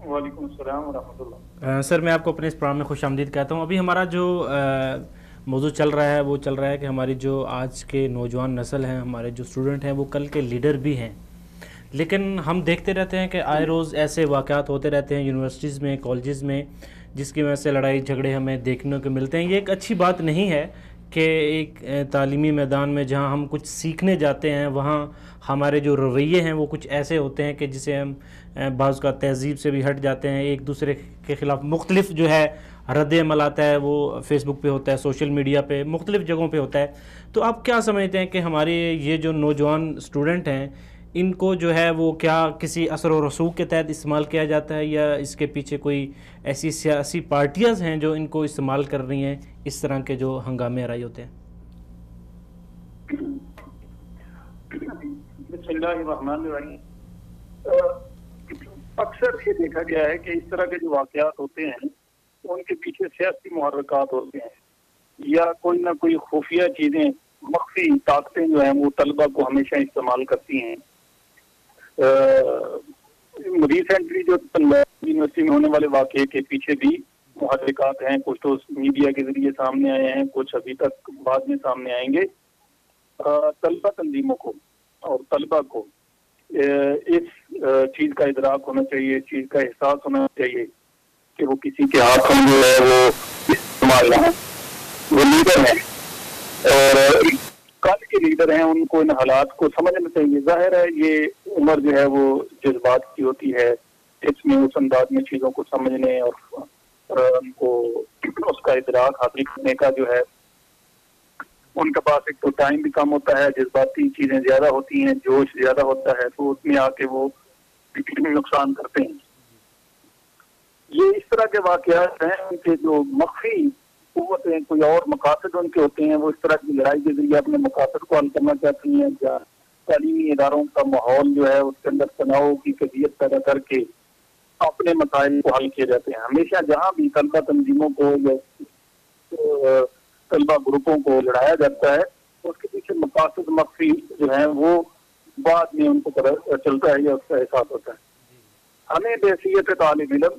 وعلیکم السلام ورحمۃ اللہ. سر میں آپ کو اپنے اس پروگرام میں خوش آمدید کہتا ہوں. ابھی ہمارا جو موضوع چل رہا ہے وہ چل رہا ہے کہ ہماری جو آج کے نوجوان نسل ہیں، ہمارے جو اسٹوڈنٹ ہیں، وہ کل کے لیڈر بھی ہیں. لیکن ہم دیکھتے رہتے ہیں کہ آئے روز ایسے واقعات ہوتے رہتے ہیں یونیورسٹیز میں، کالجز میں، جس کی وجہ سے لڑائی جھگڑے ہمیں دیکھنے کو ملتے ہیں. یہ ایک اچھی بات نہیں ہے کہ ایک تعلیمی میدان میں جہاں ہم کچھ سیکھنے جاتے ہیں وہاں ہمارے جو رویے ہیں وہ کچھ ایسے ہوتے ہیں کہ جسے ہم بعض کا تہذیب سے بھی ہٹ جاتے ہیں. ایک دوسرے کے خلاف مختلف جو ہے رد عمل آتا ہے، وہ فیس بک پہ ہوتا ہے، سوشل میڈیا پہ، مختلف جگہوں پہ ہوتا ہے. تو آپ کیا سمجھتے ہیں کہ ہمارے یہ جو نوجوان اسٹوڈنٹ ہیں ان کو جو ہے وہ کیا کسی اثر و رسوخ کے تحت استعمال کیا جاتا ہے، یا اس کے پیچھے کوئی ایسی سیاسی پارٹیاں ہیں جو ان کو استعمال کر رہی ہیں اس طرح کے جو ہنگامے آرائی ہوتے ہیں؟ بسم اللہ الرحمن الرحیم. اکثر یہ دیکھا گیا ہے کہ اس طرح کے جو واقعات ہوتے ہیں ان کے پیچھے سیاسی محرکات ہوتے ہیں، یا کوئی نہ کوئی خفیہ چیزیں، مخفی طاقتیں جو ہیں وہ طلبہ کو ہمیشہ استعمال کرتی ہیں. ریسنٹلی جو پنجاب یونیورسٹی میں ہونے والے واقعے کے پیچھے بھی محرکات ہیں. کچھ تو میڈیا کے ذریعے سامنے آئے ہیں، کچھ ابھی تک بعد میں سامنے آئیں گے. طلبہ تنظیموں کو اور طلبہ کو اس چیز کا ادراک ہونا چاہیے، اس چیز کا احساس ہونا چاہیے کہ وہ کسی کے ہاتھوں جو ہے وہ استعمال نہ، وہ لیڈر ہیں اور کل کے لیڈر ہیں، ان کو ان حالات کو سمجھنا چاہیے. ظاہر ہے یہ عمر جو ہے وہ جذبات کی ہوتی ہے، اس میں اس انداز میں چیزوں کو سمجھنے اور ان کو اس کا ادراک حاصل کرنے کا جو ہے ان کے پاس ایک تو ٹائم بھی کم ہوتا ہے، جذباتی چیزیں زیادہ ہوتی ہیں، جوش زیادہ ہوتا ہے، تو اس میں آ کے وہ نقصان کرتے ہیں. یہ اس طرح کے واقعات ہیں ان کے جو مخفی قوتیں، کوئی اور مقاصد ان کے ہوتے ہیں، وہ اس طرح کی لڑائی کے ذریعے اپنے مقاصد کو حل کرنا چاہتی ہیں، یا تعلیمی اداروں کا ماحول جو ہے اس کے اندر تناؤ کی کیفیت پیدا کر کے اپنے مسائل کو حل کیے جاتے ہیں. ہمیشہ جہاں بھی طلبہ تنظیموں کو یا طلبہ گروپوں کو لڑایا جاتا ہے اس کے پیچھے مقاصد مخفی جو ہیں وہ بعد میں ان کو پتہ چلتا ہے یا اس کا احساس ہوتا ہے. ہمیں بحیثیت طالب علم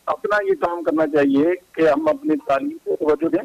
اپنا یہ کام کرنا چاہیے کہ ہم اپنی تعلیم کو توجہ دیں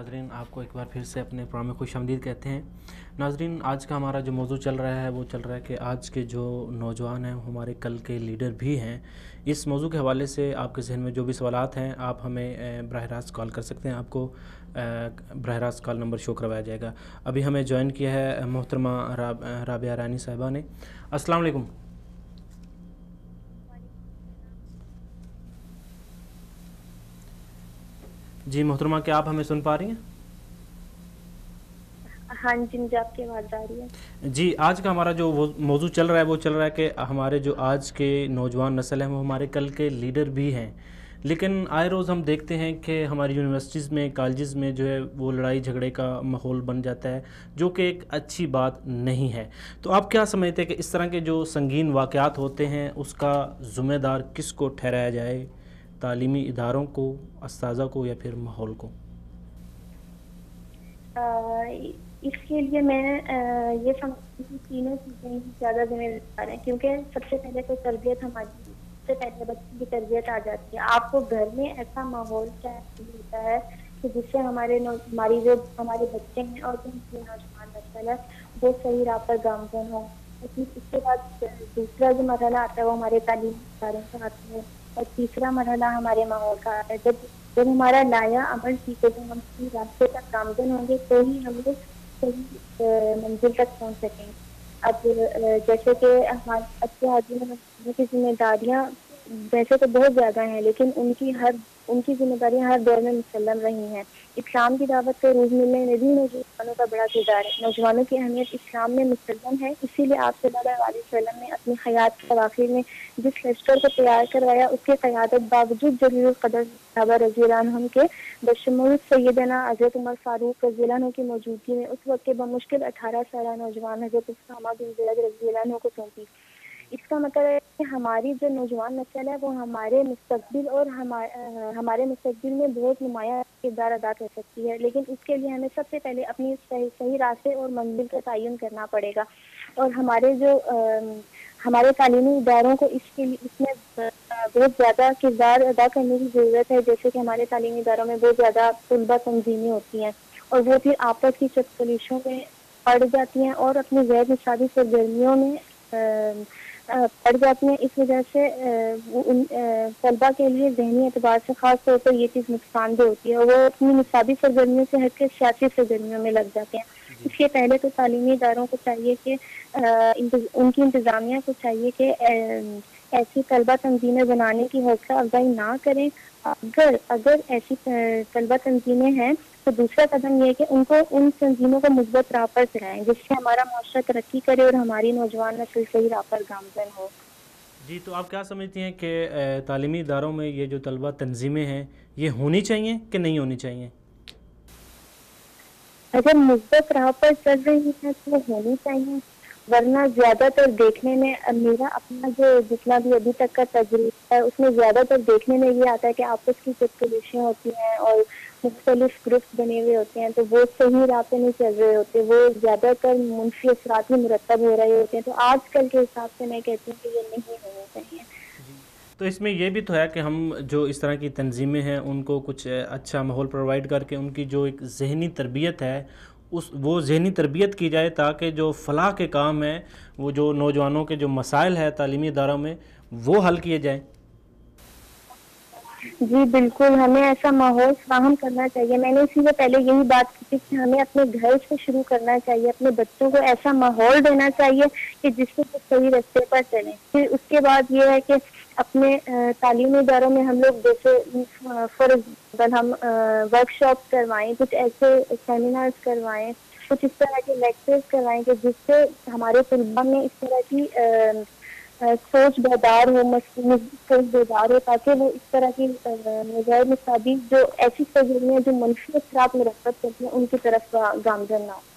ناظرین آپ کو ایک بار پھر سے اپنے پروگرام میں خوش آمدید کہتے ہیں. ناظرین آج کا ہمارا جو موضوع چل رہا ہے وہ چل رہا ہے کہ آج کے جو نوجوان ہیں ہمارے کل کے لیڈر بھی ہیں. اس موضوع کے حوالے سے آپ کے ذہن میں جو بھی سوالات ہیں آپ ہمیں براہ راست کال کر سکتے ہیں. آپ کو براہ راست کال نمبر شو کروایا جائے گا. ابھی ہمیں جوائن کیا ہے محترمہ رابعہ رانی صاحبہ نے. السلام علیکم. جی محترمہ کیا آپ ہمیں سن پا رہی ہیں؟ ہاں جی مجھے آپ کی آواز آ رہی ہے. جی آج کا ہمارا جو موضوع چل رہا ہے وہ چل رہا ہے کہ ہمارے جو آج کے نوجوان نسل ہیں وہ ہمارے کل کے لیڈر بھی ہیں. لیکن آئے روز ہم دیکھتے ہیں کہ ہماری یونیورسٹیز میں کالجز میں جو ہے وہ لڑائی جھگڑے کا ماحول بن جاتا ہے جو کہ ایک اچھی بات نہیں ہے. تو آپ کیا سمجھتے ہیں کہ اس طرح کے جو سنگین واقعات ہوتے ہیں اس کا ذمہ دار کس کو ٹھہرایا جائے؟ تعلیمی اداروں کو، اساتذہ کو، یا پھر ماحول کو؟ اس کے لیے میں یہ سمجھتی ہوں کہ تینوں چیزیں زیادہ ذمہ دار ہیں، کیونکہ سب سے پہلے تو تربیت ہماری، سب سے پہلے بچوں کی تربیت آ جاتی ہے. آپ کو گھر میں ایسا ماحول چاہیے ہوتا ہے کہ جس سے ہمارے بچے ہیں اور جو نوجوان نسل ہے وہ صحیح راہ پر گامزن ہوں. اس کے بعد دوسرا جو مرحلہ آتا ہے وہ ہمارے تعلیمی اداروں سے آتا ہے، اور تیسرا مرحلہ ہمارے ماحول کا آتا ہے. جب ہمارا لایا عمل سیکھے گا، ہم صحیح راستے تک گامزن ہوں گے تو ہی ہم لوگ صحیح منزل تک پہنچ سکیں. اب جیسے کہ ہمارے اچھے آدمی کی ذمہ داریاں ویسے تو بہت زیادہ ہیں، لیکن ان کی ذمہ داریاں ہر دور میں مسلم رہی ہیں. اسلام کی دعوت کو روح ملنے میں بھی نوجوانوں کا بڑا کردار ہے. نوجوانوں کی اہمیت اسلام میں مسلم ہے، اسی لیے آپ صلی اللہ علیہ وسلم نے اپنی حیات کے اواخر میں جس لشکر کو تیار کروایا اس کی قیادت باوجود جلیل القدر صحابہ رضی اللہ عنہم کے بشمول سیدنا حضرت عمر فاروق رضی اللہ عنہ کی موجودگی میں اس وقت کے بمشکل 18 سالہ نوجوان حضرت اسامہ بن زید رضی اللہ عنہ کو سونپی. اس کا مطلب ہے کہ ہماری جو نوجوان نسل ہے وہ ہمارے مستقبل اور ہمارے مستقبل میں بہت نمایاں کردار ادا کر سکتی ہے. لیکن اس کے لیے ہمیں سب سے پہلے اپنی صحیح راستے اور منزل کا تعین کرنا پڑے گا، اور ہمارے تعلیمی اداروں کو اس میں بہت زیادہ کردار ادا کرنے کی ضرورت ہے. جیسے کہ ہمارے تعلیمی اداروں میں بہت زیادہ طلبہ تنظیمیں ہوتی ہیں اور وہ پھر آپس کی چکشوں میں پڑ جاتی ہیں اور اپنی غیر نصابی سرگرمیوں میں پڑ جاتی ہیں. اس وجہ سے طلبہ کے لیے ذہنی اعتبار سے خاص طور پر یہ چیز نقصان دہ ہوتی ہے، وہ اپنی نصابی سرگرمیوں سے ہٹ کے سیاسی سرگرمیوں میں لگ جاتے ہیں. اس کے پہلے تو تعلیمی اداروں کو چاہیے کہ ان کی انتظامیہ کو چاہیے کہ ایسی طلبہ تنظیمیں بنانے کی حوصلہ افزائی نہ کریں. اگر ایسی طلبہ تنظیمیں ہیں تو دوسرا قدم یہ ہے کہ ان تنظیموں کو مثبت راہ پر چلائیں جس سے ہمارا معاشرہ ترقی کرے اور ہماری نوجوان نسل صحیح راہ پر گامزن ہو. جی تو آپ کیا سمجھتی ہیں کہ تعلیمی اداروں میں یہ جو طلبہ تنظیمیں ہیں یہ ہونی چاہیے کہ نہیں ہونی چاہیے؟ اگر مثبت راہ پر چل رہی ہے تو ہونی چاہیے، ورنہ زیادہ تر دیکھنے میں میرا اپنا جو جتنا بھی ابھی تک کا تجربہ ہے اس میں زیادہ تر دیکھنے میں یہ آتا ہے کہ آپس کی چپکلیشیں ہوتی ہیں اور مختلف گروپس بنے ہوئے ہوتے ہیں تو وہ صحیح راہ پہ نہیں چل رہے ہوتے، وہ زیادہ تر منفی اثرات ہی مرتب ہو رہے ہوتے ہیں. تو آج کل کے حساب سے میں کہتی ہوں کہ یہ نہیں ہونا چاہیے. تو اس میں یہ بھی تو ہے کہ ہم جو اس طرح کی تنظیمیں ہیں ان کو کچھ اچھا ماحول پرووائڈ کر کے ان کی جو ایک ذہنی تربیت ہے وہ ذہنی تربیت کی جائے تاکہ جو فلاح کے کام ہیں وہ جو نوجوانوں کے جو مسائل ہے تعلیمی اداروں میں وہ حل کیے جائیں. جی بالکل، ہمیں ایسا ماحول فراہم کرنا چاہیے. میں نے اسی سے پہلے یہی بات کی تھی کہ ہمیں اپنے گھر سے شروع کرنا چاہیے، اپنے بچوں کو ایسا ماحول دینا چاہیے کہ جس سے وہ صحیح راستے پر چلیں. پھر اس کے بعد یہ ہے کہ اپنے تعلیمی اداروں میں ہم لوگ جیسے فار ایگزامپل ہم ورک شاپ کروائیں، کچھ ایسے سیمینارز کروائیں، کچھ اس طرح کے لیکچرز کروائیں کہ جس سے ہمارے طلباء میں اس طرح کی سوچ بیدار ہو تاکہ وہ اس طرح کی غیر نصابی جو ایسی سرگرمیاں جو منفی اثرات مرتب کرتی ہیں ان کی طرف گامزن نہ ہو.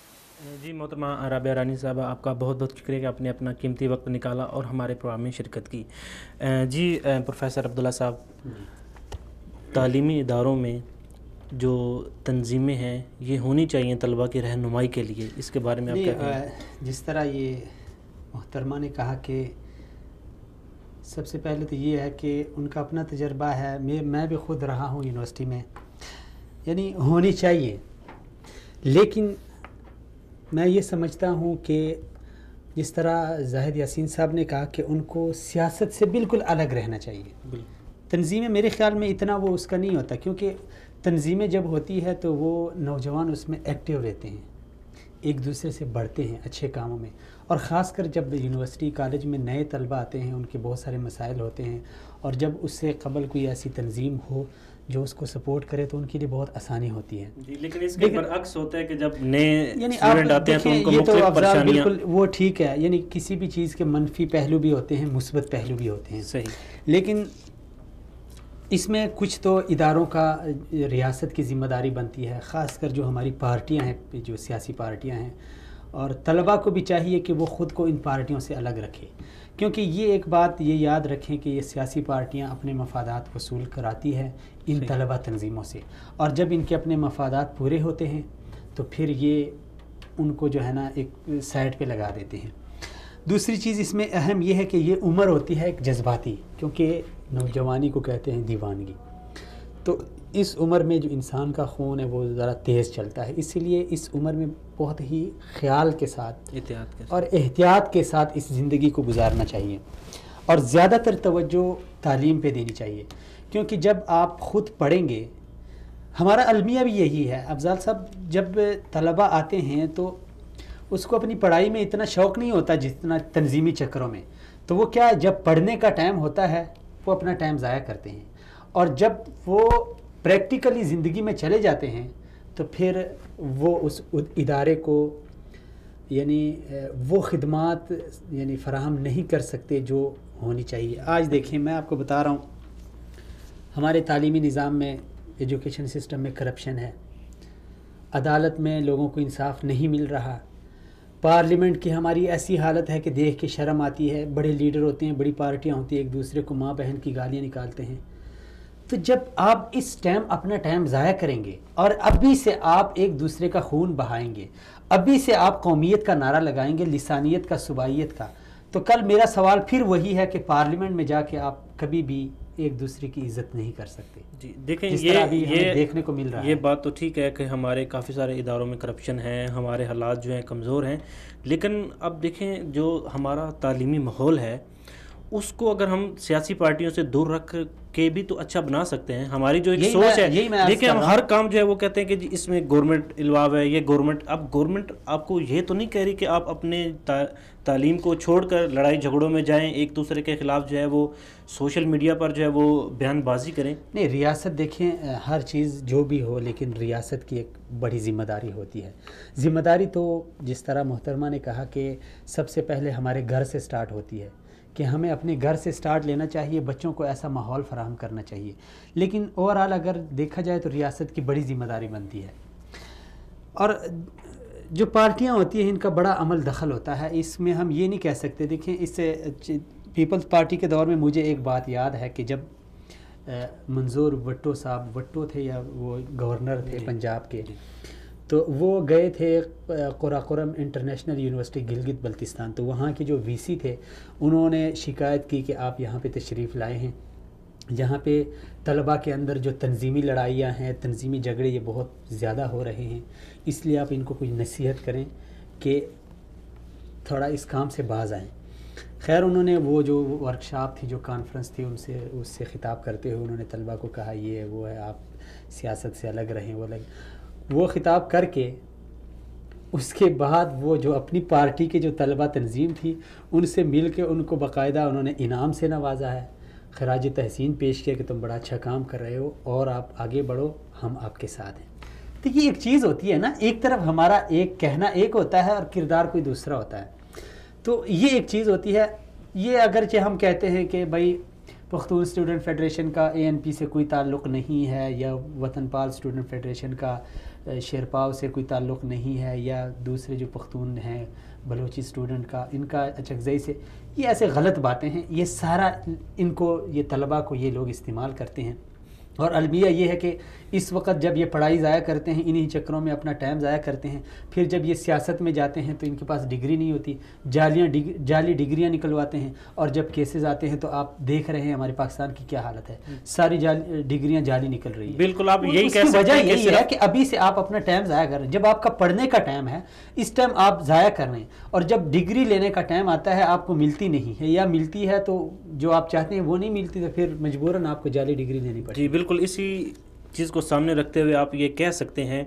جی محترمہ رابعہ رانی صاحبہ آپ کا بہت بہت شکریہ کہ آپ نے اپنا قیمتی وقت نکالا اور ہمارے پروگرام میں شرکت کی. جی پروفیسر عبداللہ صاحب، تعلیمی اداروں میں جو تنظیمیں ہیں یہ ہونی چاہیے طلباء کی رہنمائی کے لیے، اس کے بارے میں آپ کیا کہیں؟ جس طرح یہ محترمہ نے کہا کہ سب سے پہلے تو یہ ہے کہ ان کا اپنا تجربہ ہے، میں بھی خود رہا ہوں یونیورسٹی میں، یعنی ہونی چاہیے لیکن میں یہ سمجھتا ہوں کہ جس طرح زاہد یاسین صاحب نے کہا کہ ان کو سیاست سے بالکل الگ رہنا چاہیے. تنظیمیں میرے خیال میں اتنا وہ اس کا نہیں ہوتا، کیونکہ تنظیمیں جب ہوتی ہے تو وہ نوجوان اس میں ایکٹیو رہتے ہیں، ایک دوسرے سے بڑھتے ہیں اچھے کاموں میں، اور خاص کر جب یونیورسٹی کالج میں نئے طلبہ آتے ہیں ان کے بہت سارے مسائل ہوتے ہیں، اور جب اس سے قبل کوئی ایسی تنظیم ہو جو اس کو سپورٹ کرے تو ان کے لیے بہت آسانی ہوتی ہے. جی، لیکن اس کے برعکس ہوتا ہے کہ جب نئے یعنی اسٹوڈنٹ آتے ہیں تو ان کو مختلف پریشانیاں. بالکل وہ ٹھیک ہے، یعنی کسی بھی چیز کے منفی پہلو بھی ہوتے ہیں، مثبت پہلو بھی ہوتے ہیں. صحیح. لیکن اس میں کچھ تو اداروں کا ریاست کی ذمہ داری بنتی ہے، خاص کر جو ہماری پارٹیاں ہیں، جو سیاسی پارٹیاں ہیں، اور طلباء کو بھی چاہیے کہ وہ خود کو ان پارٹیوں سے الگ رکھے، کیونکہ یہ ایک بات یہ یاد رکھیں کہ یہ سیاسی پارٹیاں اپنے مفادات وصول کراتی ہے ان طلباء تنظیموں سے، اور جب ان کے اپنے مفادات پورے ہوتے ہیں تو پھر یہ ان کو جو ہے نا ایک سائڈ پہ لگا دیتے ہیں. دوسری چیز اس میں اہم یہ ہے کہ یہ عمر ہوتی ہے ایک جذباتی، کیونکہ نوجوانی کو کہتے ہیں دیوانگی، تو اس عمر میں جو انسان کا خون ہے وہ ذرا تیز چلتا ہے، اسی لیے اس عمر میں بہت ہی خیال کے ساتھ اور احتیاط کے ساتھ اس زندگی کو گزارنا چاہیے، اور زیادہ تر توجہ تعلیم پہ دینی چاہیے، کیونکہ جب آپ خود پڑھیں گے، ہمارا المیہ بھی یہی ہے. افضال صاحب، جب طلباء آتے ہیں تو اس کو اپنی پڑھائی میں اتنا شوق نہیں ہوتا جتنا تنظیمی چکروں میں، تو وہ کیا جب پڑھنے کا ٹائم ہوتا ہے وہ اپنا ٹائم ضائع کرتے ہیں، اور جب وہ پریکٹیکلی زندگی میں چلے جاتے ہیں تو پھر وہ اس ادارے کو یعنی وہ خدمات یعنی فراہم نہیں کر سکتے جو ہونی چاہیے. آج دیکھیں، میں آپ کو بتا رہا ہوں، ہمارے تعلیمی نظام میں، ایجوکیشن سسٹم میں کرپشن ہے، عدالت میں لوگوں کو انصاف نہیں مل رہا، پارلیمنٹ کی ہماری ایسی حالت ہے کہ دیکھ کے شرم آتی ہے. بڑے لیڈر ہوتے ہیں، بڑی پارٹیاں ہوتی ہیں، ایک دوسرے کو ماں بہن کی گالیاں نکالتے ہیں. تو جب آپ اس ٹائم اپنا ٹائم ضائع کریں گے اور ابھی سے آپ ایک دوسرے کا خون بہائیں گے، ابھی سے آپ قومیت کا نعرہ لگائیں گے، لسانیت کا، صوبائیت کا، تو کل میرا سوال پھر وہی ہے کہ پارلیمنٹ میں جا کے آپ کبھی بھی ایک دوسرے کی عزت نہیں کر سکتے. جی دیکھیں، یہ دیکھنے کو مل رہا ہے. یہ بات تو ٹھیک ہے کہ ہمارے کافی سارے اداروں میں کرپشن ہے، ہمارے حالات جو ہیں کمزور ہیں، لیکن اب دیکھیں جو ہمارا تعلیمی ماحول ہے اس کو اگر ہم سیاسی پارٹیوں سے دور رکھ کے بھی تو اچھا بنا سکتے ہیں. ہماری جو ایک سوچ ہے، دیکھیں ہم ہر کام جو ہے وہ کہتے ہیں کہ جی اس میں گورنمنٹ الواو ہے، یہ گورنمنٹ. اب گورنمنٹ آپ کو یہ تو نہیں کہہ رہی کہ آپ اپنے تعلیم کو چھوڑ کر لڑائی جھگڑوں میں جائیں، ایک دوسرے کے خلاف جو ہے وہ سوشل میڈیا پر جو ہے وہ بیان بازی کریں. نہیں، ریاست دیکھیں ہر چیز جو بھی ہو، لیکن ریاست کی ایک بڑی ذمہ داری ہوتی ہے. ذمہ داری تو جس طرح محترمہ نے کہا کہ سب سے پہلے ہمارے گھر سے سٹارٹ ہوتی ہے، کہ ہمیں اپنے گھر سے سٹارٹ لینا چاہیے، بچوں کو ایسا ماحول فراہم کرنا چاہیے. لیکن اوورآل اگر دیکھا جائے تو ریاست کی بڑی ذمہ داری بنتی ہے، اور جو پارٹیاں ہوتی ہیں ان کا بڑا عمل دخل ہوتا ہے. اس میں ہم یہ نہیں کہہ سکتے. دیکھیں، اس سے پیپلز پارٹی کے دور میں مجھے ایک بات یاد ہے کہ جب منظور وٹو صاحب، وٹو تھے یا وہ گورنر تھے پنجاب کے، تو وہ گئے تھے قراقرم انٹرنیشنل یونیورسٹی گلگت بلتستان. تو وہاں کے جو وی سی تھے انہوں نے شکایت کی کہ آپ یہاں پہ تشریف لائے ہیں، یہاں پہ طلباء کے اندر جو تنظیمی لڑائیاں ہیں، تنظیمی جھگڑے یہ بہت زیادہ ہو رہے ہیں، اس لیے آپ ان کو کچھ نصیحت کریں کہ تھوڑا اس کام سے باز آئیں. خیر انہوں نے وہ جو ورکشاپ تھی، جو کانفرنس تھی، اس سے خطاب کرتے ہوئے انہوں نے طلباء کو کہا یہ وہ ہے، آپ سیاست سے الگ رہیں. وہ خطاب کر کے اس کے بعد وہ جو اپنی پارٹی کے جو طلباء تنظیم تھی ان سے مل کے ان کو باقاعدہ انہوں نے انعام سے نوازا ہے، خراج تحسین پیش کیا کہ تم بڑا اچھا کام کر رہے ہو اور آپ آگے بڑھو، ہم آپ کے ساتھ ہیں. تو یہ ایک چیز ہوتی ہے نا، ایک طرف ہمارا ایک کہنا ایک ہوتا ہے اور کردار کوئی دوسرا ہوتا ہے. تو یہ ایک چیز ہوتی ہے. یہ اگرچہ ہم کہتے ہیں کہ بھائی پختون اسٹوڈنٹ فیڈریشن کا اے این پی سے کوئی تعلق نہیں ہے، یا وطن پال اسٹوڈنٹ فیڈریشن کا شیرپاؤ سے کوئی تعلق نہیں ہے، یا دوسرے جو پختون ہیں بلوچی اسٹوڈنٹ کا ان کا اچکزئی سے، یہ ایسے غلط باتیں ہیں. یہ سارا ان کو، یہ طلباء کو یہ لوگ استعمال کرتے ہیں اور المیہ یہ ہے کہ اس وقت جب یہ پڑھائی ضائع کرتے ہیں، انہی چکروں میں اپنا ٹائم ضائع کرتے ہیں، پھر جب یہ سیاست میں جاتے ہیں تو ان کے پاس ڈگری نہیں ہوتی، جعلی ڈگریاں نکلواتے ہیں، اور جب کیسز آتے ہیں تو آپ دیکھ رہے ہیں ہمارے پاکستان کی کیا حالت ہے، ساری ڈگریاں جعلی نکل رہی ہیں۔ بالکل آپ یہی اس کہہ کی سکتے وجہ ہیں یہی ہے کہ ابھی سے آپ اپنا ٹائم ضائع کر رہے ہیں، جب آپ کا پڑھنے کا ٹائم ہے اس ٹائم آپ ضائع کر رہے ہیں، اور جب ڈگری لینے کا ٹائم آتا ہے آپ کو ملتی نہیں ہے، یا ملتی ہے تو جو آپ چاہتے ہیں وہ نہیں ملتی، تو پھر مجبوراً آپ کو جعلی ڈگری لینی پڑتی ہے۔ جی بالکل، اسی چیز کو سامنے رکھتے ہوئے آپ یہ کہہ سکتے ہیں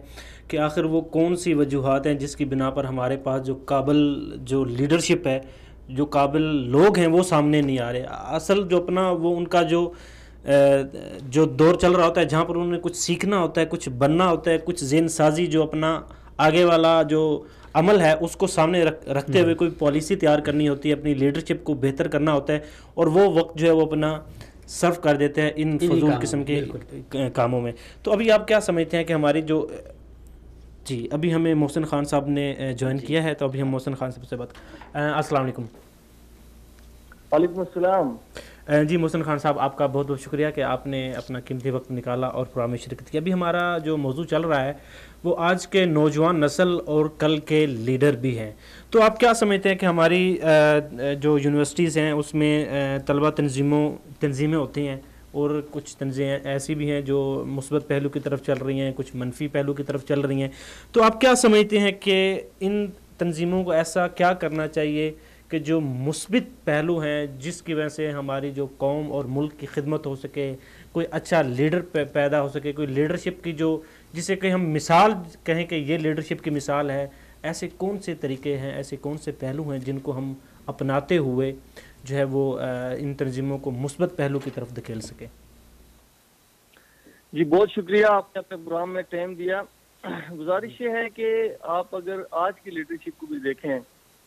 کہ آخر وہ کون سی وجوہات ہیں جس کی بنا پر ہمارے پاس جو قابل جو لیڈرشپ ہے، جو قابل لوگ ہیں وہ سامنے نہیں آ رہے۔ اصل جو اپنا وہ ان کا جو دور چل رہا ہوتا ہے جہاں پر انہوں نے کچھ سیکھنا ہوتا ہے، کچھ بننا ہوتا ہے، کچھ ذہن سازی جو اپنا آگے والا جو عمل ہے اس کو سامنے رکھتے ہوئے کوئی پالیسی تیار کرنی ہوتی ہے، اپنی لیڈرشپ کو بہتر کرنا ہوتا ہے، اور وہ وقت جو ہے وہ اپنا صرف کر دیتے ہیں ان فضول قسم کے کاموں میں۔ تو ابھی آپ کیا سمجھتے ہیں کہ ہماری جو جی ابھی ہمیں محسن خان صاحب نے جوائن کیا ہے، تو ابھی ہم محسن خان صاحب سے بات السلام علیکم۔ وعلیکم السلام۔ جی محسن خان صاحب، آپ کا بہت بہت شکریہ کہ آپ نے اپنا قیمتی وقت نکالا اور پروگرام میں شرکت کی۔ ابھی ہمارا جو موضوع چل رہا ہے وہ آج کے نوجوان نسل اور کل کے لیڈر بھی ہیں۔ تو آپ کیا سمجھتے ہیں کہ ہماری جو یونیورسٹیز ہیں اس میں طلبہ تنظیمیں ہوتی ہیں، اور کچھ تنظیمیں ایسی بھی ہیں جو مثبت پہلو کی طرف چل رہی ہیں، کچھ منفی پہلو کی طرف چل رہی ہیں، تو آپ کیا سمجھتے ہیں کہ ان تنظیموں کو ایسا کیا کرنا چاہیے کہ جو مثبت پہلو ہیں جس کی وجہ سے ہماری جو قوم اور ملک کی خدمت ہو سکے، کوئی اچھا لیڈر پیدا ہو سکے، کوئی لیڈرشپ کی جو جسے کہ ہم مثال کہیں کہ یہ لیڈرشپ کی مثال ہے، ایسے کون سے طریقے ہیں، ایسے کون سے پہلو ہیں جن کو ہم اپناتے ہوئے جو ہے وہ ان تنظیموں کو مثبت پہلو کی طرف دھکیل سکے؟ جی بہت شکریہ، آپ نے اپنے پروگرام میں ٹائم دیا۔ گزارش یہ ہے کہ آپ اگر آج کی لیڈرشپ کو بھی دیکھیں،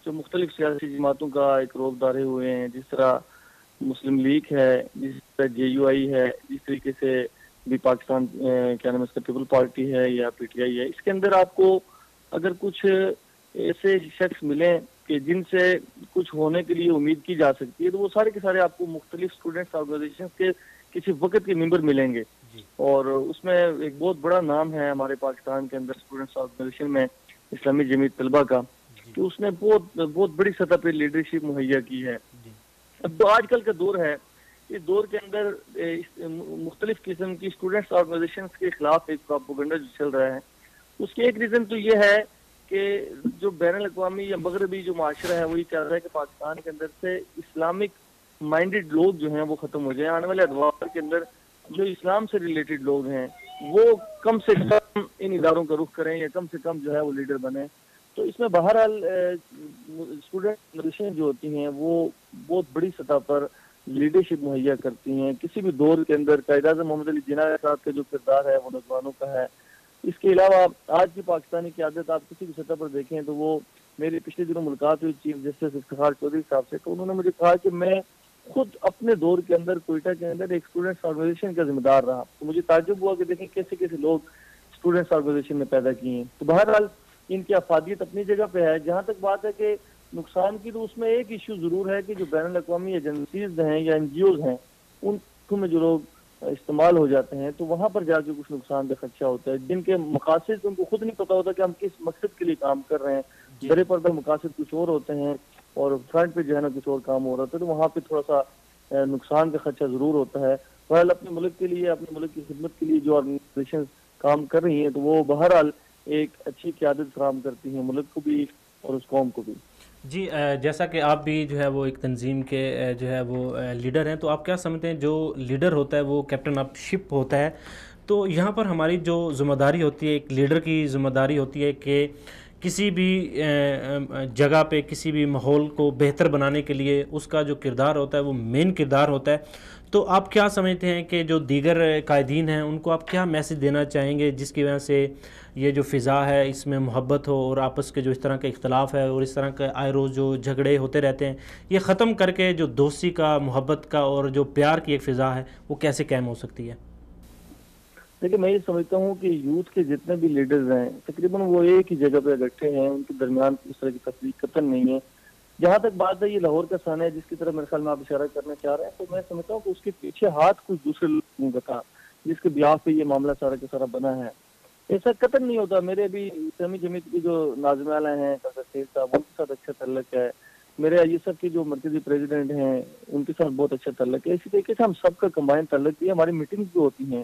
جو مختلف سیاسی جماعتوں کا ایک روب دارے ہوئے ہیں، جس طرح مسلم لیگ ہے، جس طرح JUI ہے، جس طریقے سے بھی پاکستان کیا نام ہے اس کا پیپل پارٹی ہے یا PTI ہے، اس کے اندر آپ کو اگر کچھ ایسے شخص ملیں کہ جن سے کچھ ہونے کے لیے امید کی جا سکتی ہے، تو وہ سارے کے سارے آپ کو مختلف اسٹوڈنٹس آرگنائزیشن کے کسی وقت کے ممبر ملیں گے۔ اور اس میں ایک بہت بڑا نام ہے ہمارے پاکستان کے اندر اسٹوڈنٹس آرگنائزیشن میں اسلامی جمعیت طلبہ کا، کہ اس نے بہت بڑی سطح پہ لیڈرشپ مہیا کی ہے۔ اب جو آج کل کا دور ہے، اس دور کے اندر مختلف قسم کی اسٹوڈنٹس آرگنائزیشنز کے خلاف ایک پروپیگنڈا جو چل رہا ہے، اس کی ایک ریزن تو یہ ہے کہ جو بین الاقوامی یا مغربی جو معاشرہ ہے وہ یہ چاہ رہا ہے کہ پاکستان کے اندر سے اسلامک مائنڈڈ لوگ جو ہیں وہ ختم ہو جائیں، آنے والے ادوار کے اندر جو اسلام سے ریلیٹڈ لوگ ہیں وہ کم سے کم ان اداروں کا رخ کریں، یا کم سے کم جو ہے وہ لیڈر بنیں۔ تو اس میں بہرحال اسٹوڈنٹ آرگنائزیشن جو ہوتی ہیں وہ بہت بڑی سطح پر لیڈرشپ مہیا کرتی ہیں کسی بھی دور کے اندر۔ قائد اعظم محمد علی جناح صاحب کا جو کردار ہے وہ نوجوانوں کا ہے۔ اس کے علاوہ آج کی پاکستانی قیادت آپ کسی بھی سطح پر دیکھیں تو وہ میری پچھلے دنوں ملاقات ہوئی چیف جسٹس افتخار چودھری صاحب سے، تو انہوں نے مجھے کہا کہ میں خود اپنے دور کے اندر کوئٹہ کے اندر ایک اسٹوڈنٹس آرگنائزیشن کا ذمہ دار رہا، تو مجھے تعجب ہوا کہ دیکھیں کیسے کیسے لوگ اسٹوڈنٹس آرگنائزیشن میں پیدا کیے ہیں۔ تو بہرحال ان کی افادیت اپنی جگہ پہ ہے۔ جہاں تک بات ہے کہ نقصان کی، تو اس میں ایک ایشو ضرور ہے کہ جو بین الاقوامی ایجنسیز ہیں یا NGOs ہیں، ان میں جو لوگ استعمال ہو جاتے ہیں تو وہاں پر جا کے کچھ نقصان دہ خدشہ ہوتا ہے، جن کے مقاصد ان کو خود نہیں پتا ہوتا کہ ہم کس مقصد کے لیے کام کر رہے ہیں۔ بڑے پردہ مقاصد کچھ اور ہوتے ہیں اور فرنٹ پہ جو ہے نا کچھ اور کام ہو رہا ہوتا ہے، تو وہاں پہ تھوڑا سا نقصان کا خدشہ ضرور ہوتا ہے۔ بہرحال اپنے ملک کے لیے، اپنے ملک کی خدمت کے لیے جو آرگنائزیشن کام کر رہی ہیں تو وہ بہرحال ایک اچھی قیادت فراہم کرتی ہیں ملک کو بھی اور اس قوم کو بھی۔ جی جیسا کہ آپ بھی جو ہے وہ ایک تنظیم کے جو ہے وہ لیڈر ہیں، تو آپ کیا سمجھتے ہیں جو لیڈر ہوتا ہے وہ کیپٹن آف شپ ہوتا ہے، تو یہاں پر ہماری جو ذمہ داری ہوتی ہے، ایک لیڈر کی ذمہ داری ہوتی ہے کہ کسی بھی جگہ پہ کسی بھی ماحول کو بہتر بنانے کے لیے اس کا جو کردار ہوتا ہے وہ مین کردار ہوتا ہے۔ تو آپ کیا سمجھتے ہیں کہ جو دیگر قائدین ہیں ان کو آپ کیا میسج دینا چاہیں گے جس کی وجہ سے یہ جو فضا ہے اس میں محبت ہو، اور آپس کے جو اس طرح کا اختلاف ہے اور اس طرح کے آئے روز جو جھگڑے ہوتے رہتے ہیں یہ ختم کر کے جو دوستی کا، محبت کا اور جو پیار کی ایک فضا ہے وہ کیسے قائم ہو سکتی ہے؟ دیکھیں میں یہ سمجھتا ہوں کہ یوتھ کے جتنے بھی لیڈرز ہیں تقریباً وہ ایک ہی جگہ پہ اکٹھے ہیں، ان کے درمیان اس طرح کی تفریق قطعاً نہیں ہے۔ جہاں تک بات ہے یہ لاہور کا سانحہ ہے جس کی طرف میرے خیال میں آپ اشارہ کرنا چاہ رہے ہیں، تو میں سمجھتا ہوں کہ اس کے پیچھے ہاتھ کچھ دوسرے لوگوں کا تھا۔ جس کے بیاہ پہ یہ معاملہ سارا کا سارا بنا ہے. ایسا قطن نہیں ہوتا. میرے بھی اسلامی جمعیت کے جو ناظم اعلیٰ ہیں ڈاکٹر سید صاحب ان کے ساتھ اچھا تعلق ہے. میرے ISF کے جو مرکزی پریزیڈنٹ ہیں ان کے ساتھ بہت اچھا تعلق ہے. اسی طریقے سے ہم سب کا کمبائن تعلق ہے. ہماری میٹنگز جو ہوتی ہیں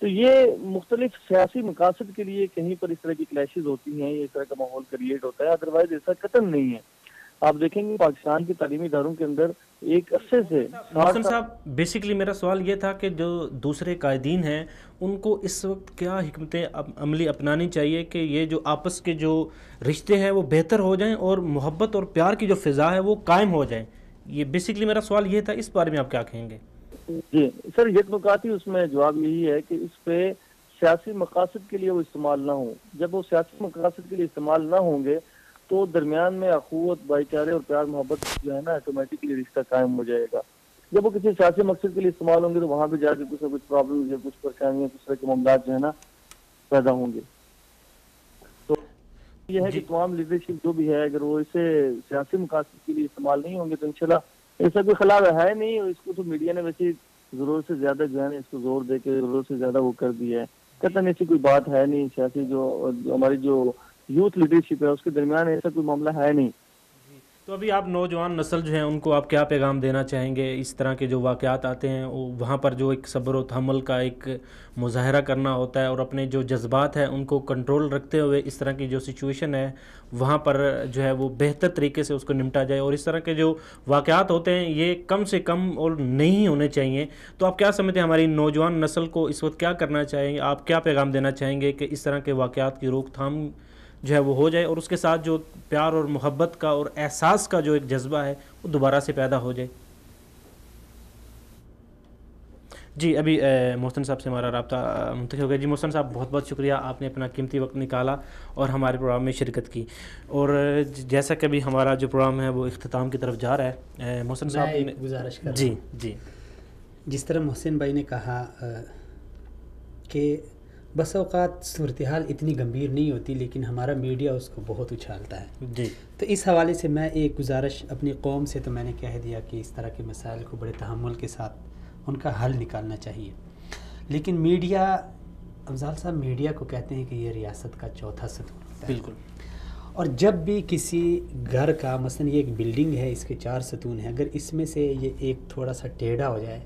تو یہ مختلف سیاسی مقاصد کے لیے کہیں پر اس طرح کی کلیشز ہوتی ہیں, اس طرح کا ماحول کریٹ ہوتا ہے. ادروائز ایسا قطن نہیں ہے. آپ دیکھیں گے پاکستان کے تعلیمی اداروں کے اندر ایک عرصے سے محسن صاحب بیسیکلی میرا سوال یہ تھا کہ جو دوسرے قائدین ہیں ان کو اس وقت کیا حکمت عملی اپنانی چاہیے کہ یہ جو آپس کے جو رشتے ہیں وہ بہتر ہو جائیں اور محبت اور پیار کی جو فضا ہے وہ قائم ہو جائیں. یہ بیسیکلی میرا سوال یہ تھا, اس بارے میں آپ کیا کہیں گے؟ جی سر, یک نکاتی اس میں جواب یہی ہے کہ اس پہ سیاسی مقاصد کے لیے وہ استعمال نہ ہوں. جب وہ سیاسی مقاصد کے لیے استعمال نہ ہوں گے تو درمیان میں اخوت, بھائی چارے اور پیار محبت جو ہے نا آٹومیٹکلی رشتہ قائم ہو جائے گا. جب وہ کسی سیاسی مقصد کے لیے استعمال ہوں گے تو وہاں پہ جا کے کچھ نہ کچھ پرابلم یا کچھ پریشانیاں کس طرح کے معاملات جو ہے نا پیدا ہوں گے. تو یہ ہے کہ تمام لیڈرشپ جو بھی ہے اگر وہ اسے سیاسی مقاصد کے لیے استعمال نہیں ہوں گے تو انشاءاللہ ایسا کوئی خلا ہے نہیں. اور اس کو تو میڈیا نے ویسے ضرورت سے زیادہ جو ہے نا اس کو زور دے کے ضرورت سے زیادہ وہ کر دی ہے. قطعاً ایسی کوئی بات ہے نہیں. سیاسی جو ہماری جو یوتھ لیڈرشپ ہے اس کے درمیان ایسا کوئی معاملہ ہے نہیں. تو ابھی آپ نوجوان نسل جو ہیں ان کو آپ کیا پیغام دینا چاہیں گے؟ اس طرح کے جو واقعات آتے ہیں وہاں پر جو ایک صبر و تحمل کا ایک مظاہرہ کرنا ہوتا ہے اور اپنے جو جذبات ہیں ان کو کنٹرول رکھتے ہوئے اس طرح کی جو سچویشن ہے وہاں پر جو ہے وہ بہتر طریقے سے اس کو نمٹا جائے, اور اس طرح کے جو واقعات ہوتے ہیں یہ کم سے کم اور نہیں ہونے چاہیے. تو آپ کیا سمجھتے ہیں ہماری نوجوان نسل کو اس وقت کیا کرنا چاہیں گے؟ آپ کیا پیغام دینا چاہیں گے کہ اس طرح کے واقعات کی روک تھام جو ہے وہ ہو جائے اور اس کے ساتھ جو پیار اور محبت کا اور احساس کا جو ایک جذبہ ہے وہ دوبارہ سے پیدا ہو جائے؟ جی ابھی محسن صاحب سے ہمارا رابطہ منتقل ہو گیا. جی محسن صاحب بہت بہت شکریہ, آپ نے اپنا قیمتی وقت نکالا اور ہمارے پروگرام میں شرکت کی. اور جیسا کہ ابھی ہمارا جو پروگرام ہے وہ اختتام کی طرف جا رہا ہے, محسن صاحب میں گزارش کر جی جی جس طرح محسن بھائی نے کہا کہ بس اوقات صورتحال اتنی گمبھیر نہیں ہوتی لیکن ہمارا میڈیا اس کو بہت اچھالتا ہے. جی تو اس حوالے سے میں ایک گزارش اپنی قوم سے تو میں نے کہہ دیا کہ اس طرح کے مسائل کو بڑے تحمل کے ساتھ ان کا حل نکالنا چاہیے. لیکن میڈیا, افضال صاحب میڈیا کو کہتے ہیں کہ یہ ریاست کا چوتھا ستون ہوتا ہے. بالکل. اور جب بھی کسی گھر کا مثلا یہ ایک بلڈنگ ہے, اس کے 4 ستون ہیں, اگر اس میں سے یہ ایک تھوڑا سا ٹیڑھا ہو جائے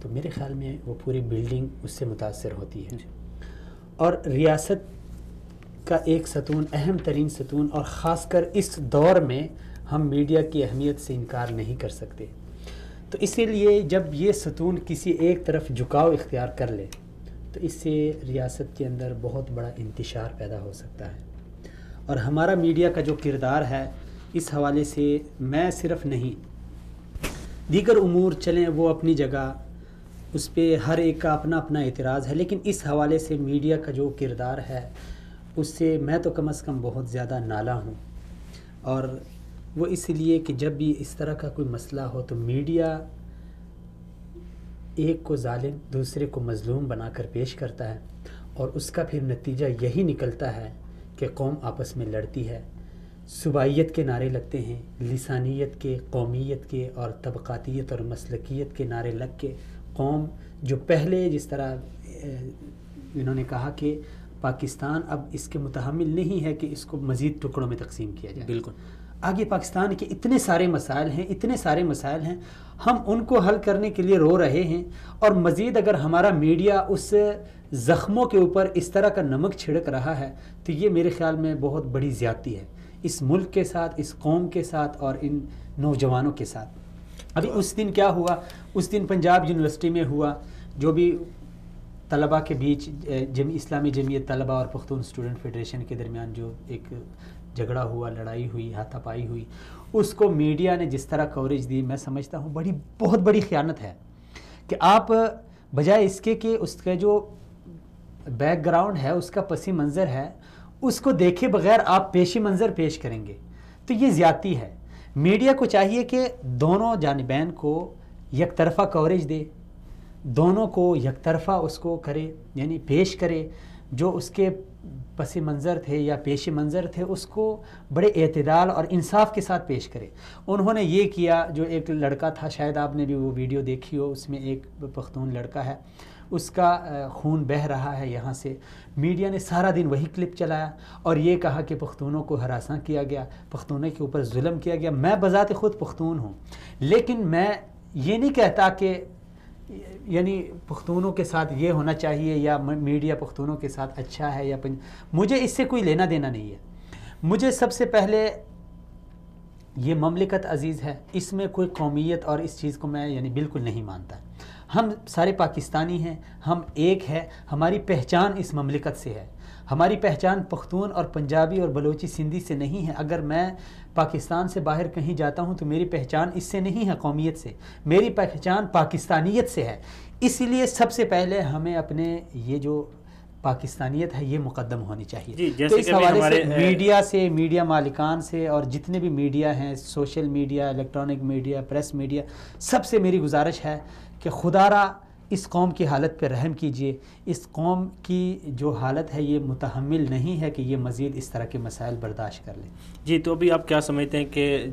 تو میرے خیال میں وہ پوری بلڈنگ اس سے متاثر ہوتی ہے. اور ریاست کا ایک ستون, اہم ترین ستون, اور خاص کر اس دور میں ہم میڈیا کی اہمیت سے انکار نہیں کر سکتے. تو اسی لیے جب یہ ستون کسی ایک طرف جھکاؤ اختیار کر لے تو اس سے ریاست کے اندر بہت بڑا انتشار پیدا ہو سکتا ہے. اور ہمارا میڈیا کا جو کردار ہے اس حوالے سے میں صرف نہیں, دیگر امور چلیں وہ اپنی جگہ, اس پہ ہر ایک کا اپنا اپنا اعتراض ہے, لیکن اس حوالے سے میڈیا کا جو کردار ہے اس سے میں تو کم از کم بہت زیادہ نالا ہوں. اور وہ اس لیے کہ جب بھی اس طرح کا کوئی مسئلہ ہو تو میڈیا ایک کو ظالم دوسرے کو مظلوم بنا کر پیش کرتا ہے, اور اس کا پھر نتیجہ یہی نکلتا ہے کہ قوم آپس میں لڑتی ہے, صوبائیت کے نعرے لگتے ہیں, لسانیت کے, قومیت کے اور طبقاتیت اور مسلکیت کے نعرے لگ کے قوم جو پہلے جس طرح انہوں نے کہا کہ پاکستان اب اس کے متحمل نہیں ہے کہ اس کو مزید ٹکڑوں میں تقسیم کیا جائے. بالکل. آگے پاکستان کے اتنے سارے مسائل ہیں, ہم ان کو حل کرنے کے لیے رو رہے ہیں, اور مزید اگر ہمارا میڈیا اس زخموں کے اوپر اس طرح کا نمک چھڑک رہا ہے تو یہ میرے خیال میں بہت بڑی زیادتی ہے اس ملک کے ساتھ, اس قوم کے ساتھ اور ان نوجوانوں کے ساتھ. ابھی اس دن کیا ہوا, اس دن پنجاب یونیورسٹی میں ہوا جو بھی طلباء کے بیچ اسلامی جمعیت طلباء اور پختون اسٹوڈنٹ فیڈریشن کے درمیان جو ایک جھگڑا ہوا, لڑائی ہوئی, ہاتھا پائی ہوئی, اس کو میڈیا نے جس طرح کوریج دی میں سمجھتا ہوں بہت بڑی خیانت ہے کہ آپ بجائے اس کے کہ اس کا جو بیک گراؤنڈ ہے, اس کا پسی منظر ہے, اس کو دیکھے بغیر آپ پیشی منظر پیش کریں گے تو یہ زیادتی ہے. میڈیا کو چاہیے کہ دونوں جانبین کو یک طرفہ کوریج دے, دونوں کو یک طرفہ اس کو کرے, یعنی پیش کرے, جو اس کے پس منظر تھے یا پیش منظر تھے اس کو بڑے اعتدال اور انصاف کے ساتھ پیش کرے. انہوں نے یہ کیا, جو ایک لڑکا تھا, شاید آپ نے بھی وہ ویڈیو دیکھی ہو, اس میں ایک پختون لڑکا ہے, اس کا خون بہہ رہا ہے یہاں سے. میڈیا نے سارا دن وہی کلپ چلایا اور یہ کہا کہ پختونوں کو ہراساں کیا گیا, پختونوں کے اوپر ظلم کیا گیا. میں بذات خود پختون ہوں, لیکن میں یہ نہیں کہتا کہ یعنی پختونوں کے ساتھ یہ ہونا چاہیے یا میڈیا پختونوں کے ساتھ اچھا ہے یا مجھے اس سے کوئی لینا دینا نہیں ہے. مجھے سب سے پہلے یہ مملکت عزیز ہے, اس میں کوئی قومیت اور اس چیز کو میں یعنی بالکل نہیں مانتا. ہم سارے پاکستانی ہیں, ہم ایک ہے, ہماری پہچان اس مملکت سے ہے. ہماری پہچان پختون اور پنجابی اور بلوچی سندھی سے نہیں ہے. اگر میں پاکستان سے باہر کہیں جاتا ہوں تو میری پہچان اس سے نہیں ہے, قومیت سے, میری پہچان پاکستانیت سے ہے. اسی لیے سب سے پہلے ہمیں اپنے یہ جو پاکستانیت ہے یہ مقدم ہونی چاہیے. جیسے تو اس کہ حوالے ہمارے سے میڈیا سے, میڈیا مالکان سے اور جتنے بھی میڈیا ہیں, social media, electronic media, press media, سب سے میری گزارش ہے کہ خدا را اس قوم کی حالت پہ رحم کیجئے. اس قوم کی جو حالت ہے یہ متحمل نہیں ہے کہ یہ مزید اس طرح کے مسائل برداشت کر لیں. جی, تو ابھی آپ کیا سمجھتے ہیں کہ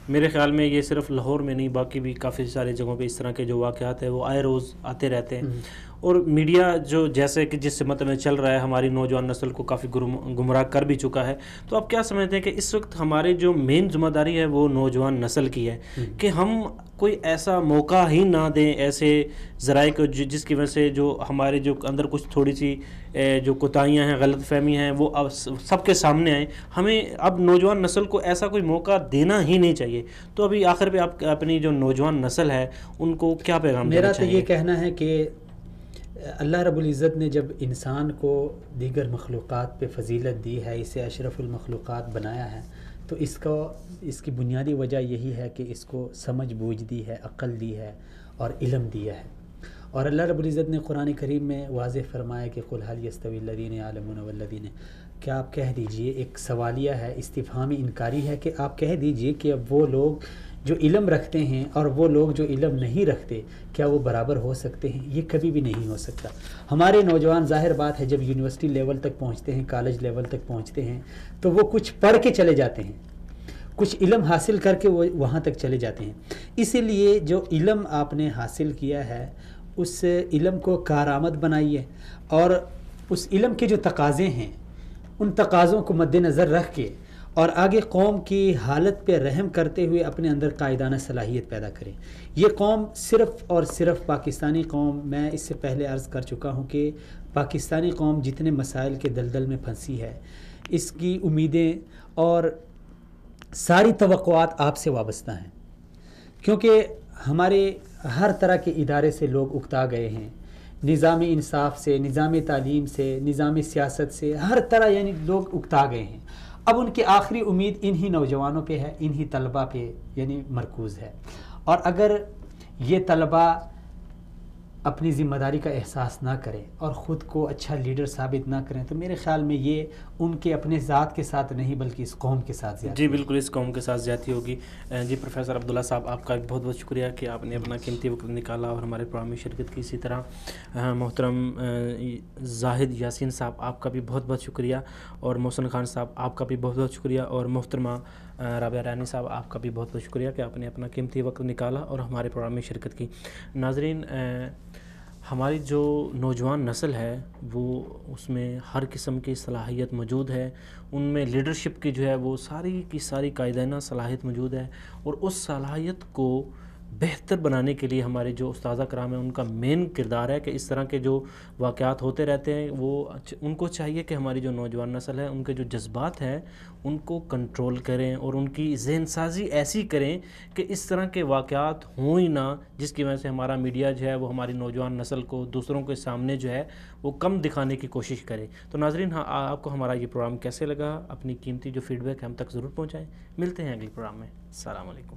میرے خیال میں یہ صرف لاہور میں نہیں, باقی بھی کافی ساری جگہوں پہ اس طرح کے جو واقعات ہیں وہ آئے روز آتے رہتے ہیں, اور میڈیا جو جیسے کہ جس سمت میں چل رہا ہے ہماری نوجوان نسل کو کافی گمراہ کر بھی چکا ہے. تو آپ کیا سمجھتے ہیں کہ اس وقت ہماری جو مین ذمہ داری ہے وہ نوجوان نسل کی ہے کہ ہم کوئی ایسا موقع ہی نہ دیں ایسے ذرائع کو جس کی وجہ سے جو ہمارے جو اندر کچھ تھوڑی سی جو کوتاہیاں ہیں, غلط فہمیاں ہیں, وہ اب سب کے سامنے آئیں. ہمیں اب نوجوان نسل کو ایسا کوئی موقع دینا ہی نہیں چاہیے. تو ابھی آخر پہ آپ اپنی جو نوجوان نسل ہے ان کو کیا پیغام دینا چاہیے؟ میرا تو یہ کہنا ہے کہ اللہ رب العزت نے جب انسان کو دیگر مخلوقات پہ فضیلت دی ہے, اسے اشرف المخلوقات بنایا ہے, تو اس کی بنیادی وجہ یہی ہے کہ اس کو سمجھ بوجھ دی ہے, عقل دی ہے اور علم دیا ہے. اور اللہ رب العزت نے قرآن کریم میں واضح فرمایا کہ قل هل يستوي الذين يعلمون والذين, کیا آپ کہہ دیجئے, ایک سوالیہ ہے, استفہامی انکاری ہے کہ آپ کہہ دیجئے کہ اب وہ لوگ جو علم رکھتے ہیں اور وہ لوگ جو علم نہیں رکھتے کیا وہ برابر ہو سکتے ہیں؟ یہ کبھی بھی نہیں ہو سکتا. ہمارے نوجوان ظاہر بات ہے جب یونیورسٹی لیول تک پہنچتے ہیں, کالج لیول تک پہنچتے ہیں, تو وہ کچھ پڑھ کے چلے جاتے ہیں, کچھ علم حاصل کر کے وہ وہاں تک چلے جاتے ہیں. اسی لیے جو علم آپ نے حاصل کیا ہے اس علم کو کارآمد بنائیے, اور اس علم کے جو تقاضے ہیں ان تقاضوں کو مد نظر رکھ کے اور آگے قوم کی حالت پہ رحم کرتے ہوئے اپنے اندر قائدانہ صلاحیت پیدا کریں. یہ قوم صرف اور صرف پاکستانی قوم, میں اس سے پہلے عرض کر چکا ہوں کہ پاکستانی قوم جتنے مسائل کے دلدل میں پھنسی ہے, اس کی امیدیں اور ساری توقعات آپ سے وابستہ ہیں, کیونکہ ہمارے ہر طرح کے ادارے سے لوگ اکتا گئے ہیں, نظام انصاف سے, نظام تعلیم سے, نظام سیاست سے, ہر طرح یعنی لوگ اکتا گئے ہیں. اب ان کی آخری امید انہی نوجوانوں پہ ہے, انہی طلبہ پہ یعنی مرکوز ہے. اور اگر یہ طلبہ اپنی ذمہ داری کا احساس نہ کریں اور خود کو اچھا لیڈر ثابت نہ کریں تو میرے خیال میں یہ ان کے اپنے ذات کے ساتھ نہیں بلکہ اس قوم کے ساتھ زیادتی. جی بالکل, اس قوم کے ساتھ زیادتی ہوگی. جی پروفیسر عبداللہ صاحب, آپ کا بہت بہت شکریہ کہ آپ نے اپنا قیمتی وقت نکالا اور ہمارے پروگرام میں شرکت کی. اسی طرح محترم زاہد یاسین صاحب, آپ کا بھی بہت بہت شکریہ, اور محسن خان صاحب آپ کا بھی بہت بہت شکریہ, اور محترمہ رابعہ رانی صاحب آپ کا بھی بہت بہت شکریہ کہ آپ نے اپنا قیمتی وقت نکالا اور ہمارے پروگرام میں شرکت کی. ناظرین, ہماری جو نوجوان نسل ہے وہ اس میں ہر قسم کی صلاحیت موجود ہے, ان میں لیڈرشپ کی جو ہے وہ ساری کی ساری قائدانہ صلاحیت موجود ہے, اور اس صلاحیت کو بہتر بنانے کے لیے ہمارے جو استاذہ کرام ہیں ان کا مین کردار ہے کہ اس طرح کے جو واقعات ہوتے رہتے ہیں وہ ان کو چاہیے کہ ہماری جو نوجوان نسل ہے ان کے جو جذبات ہیں ان کو کنٹرول کریں اور ان کی ذہن سازی ایسی کریں کہ اس طرح کے واقعات ہوں ہی نہ, جس کی وجہ سے ہمارا میڈیا جو ہے وہ ہماری نوجوان نسل کو دوسروں کے سامنے جو ہے وہ کم دکھانے کی کوشش کرے. تو ناظرین, آپ کو ہمارا یہ پروگرام کیسے لگا, اپنی قیمتی جو فیڈ بیک ہم تک ضرور پہنچائیں. ملتے ہیں اگلی پروگرام میں. السلام علیکم.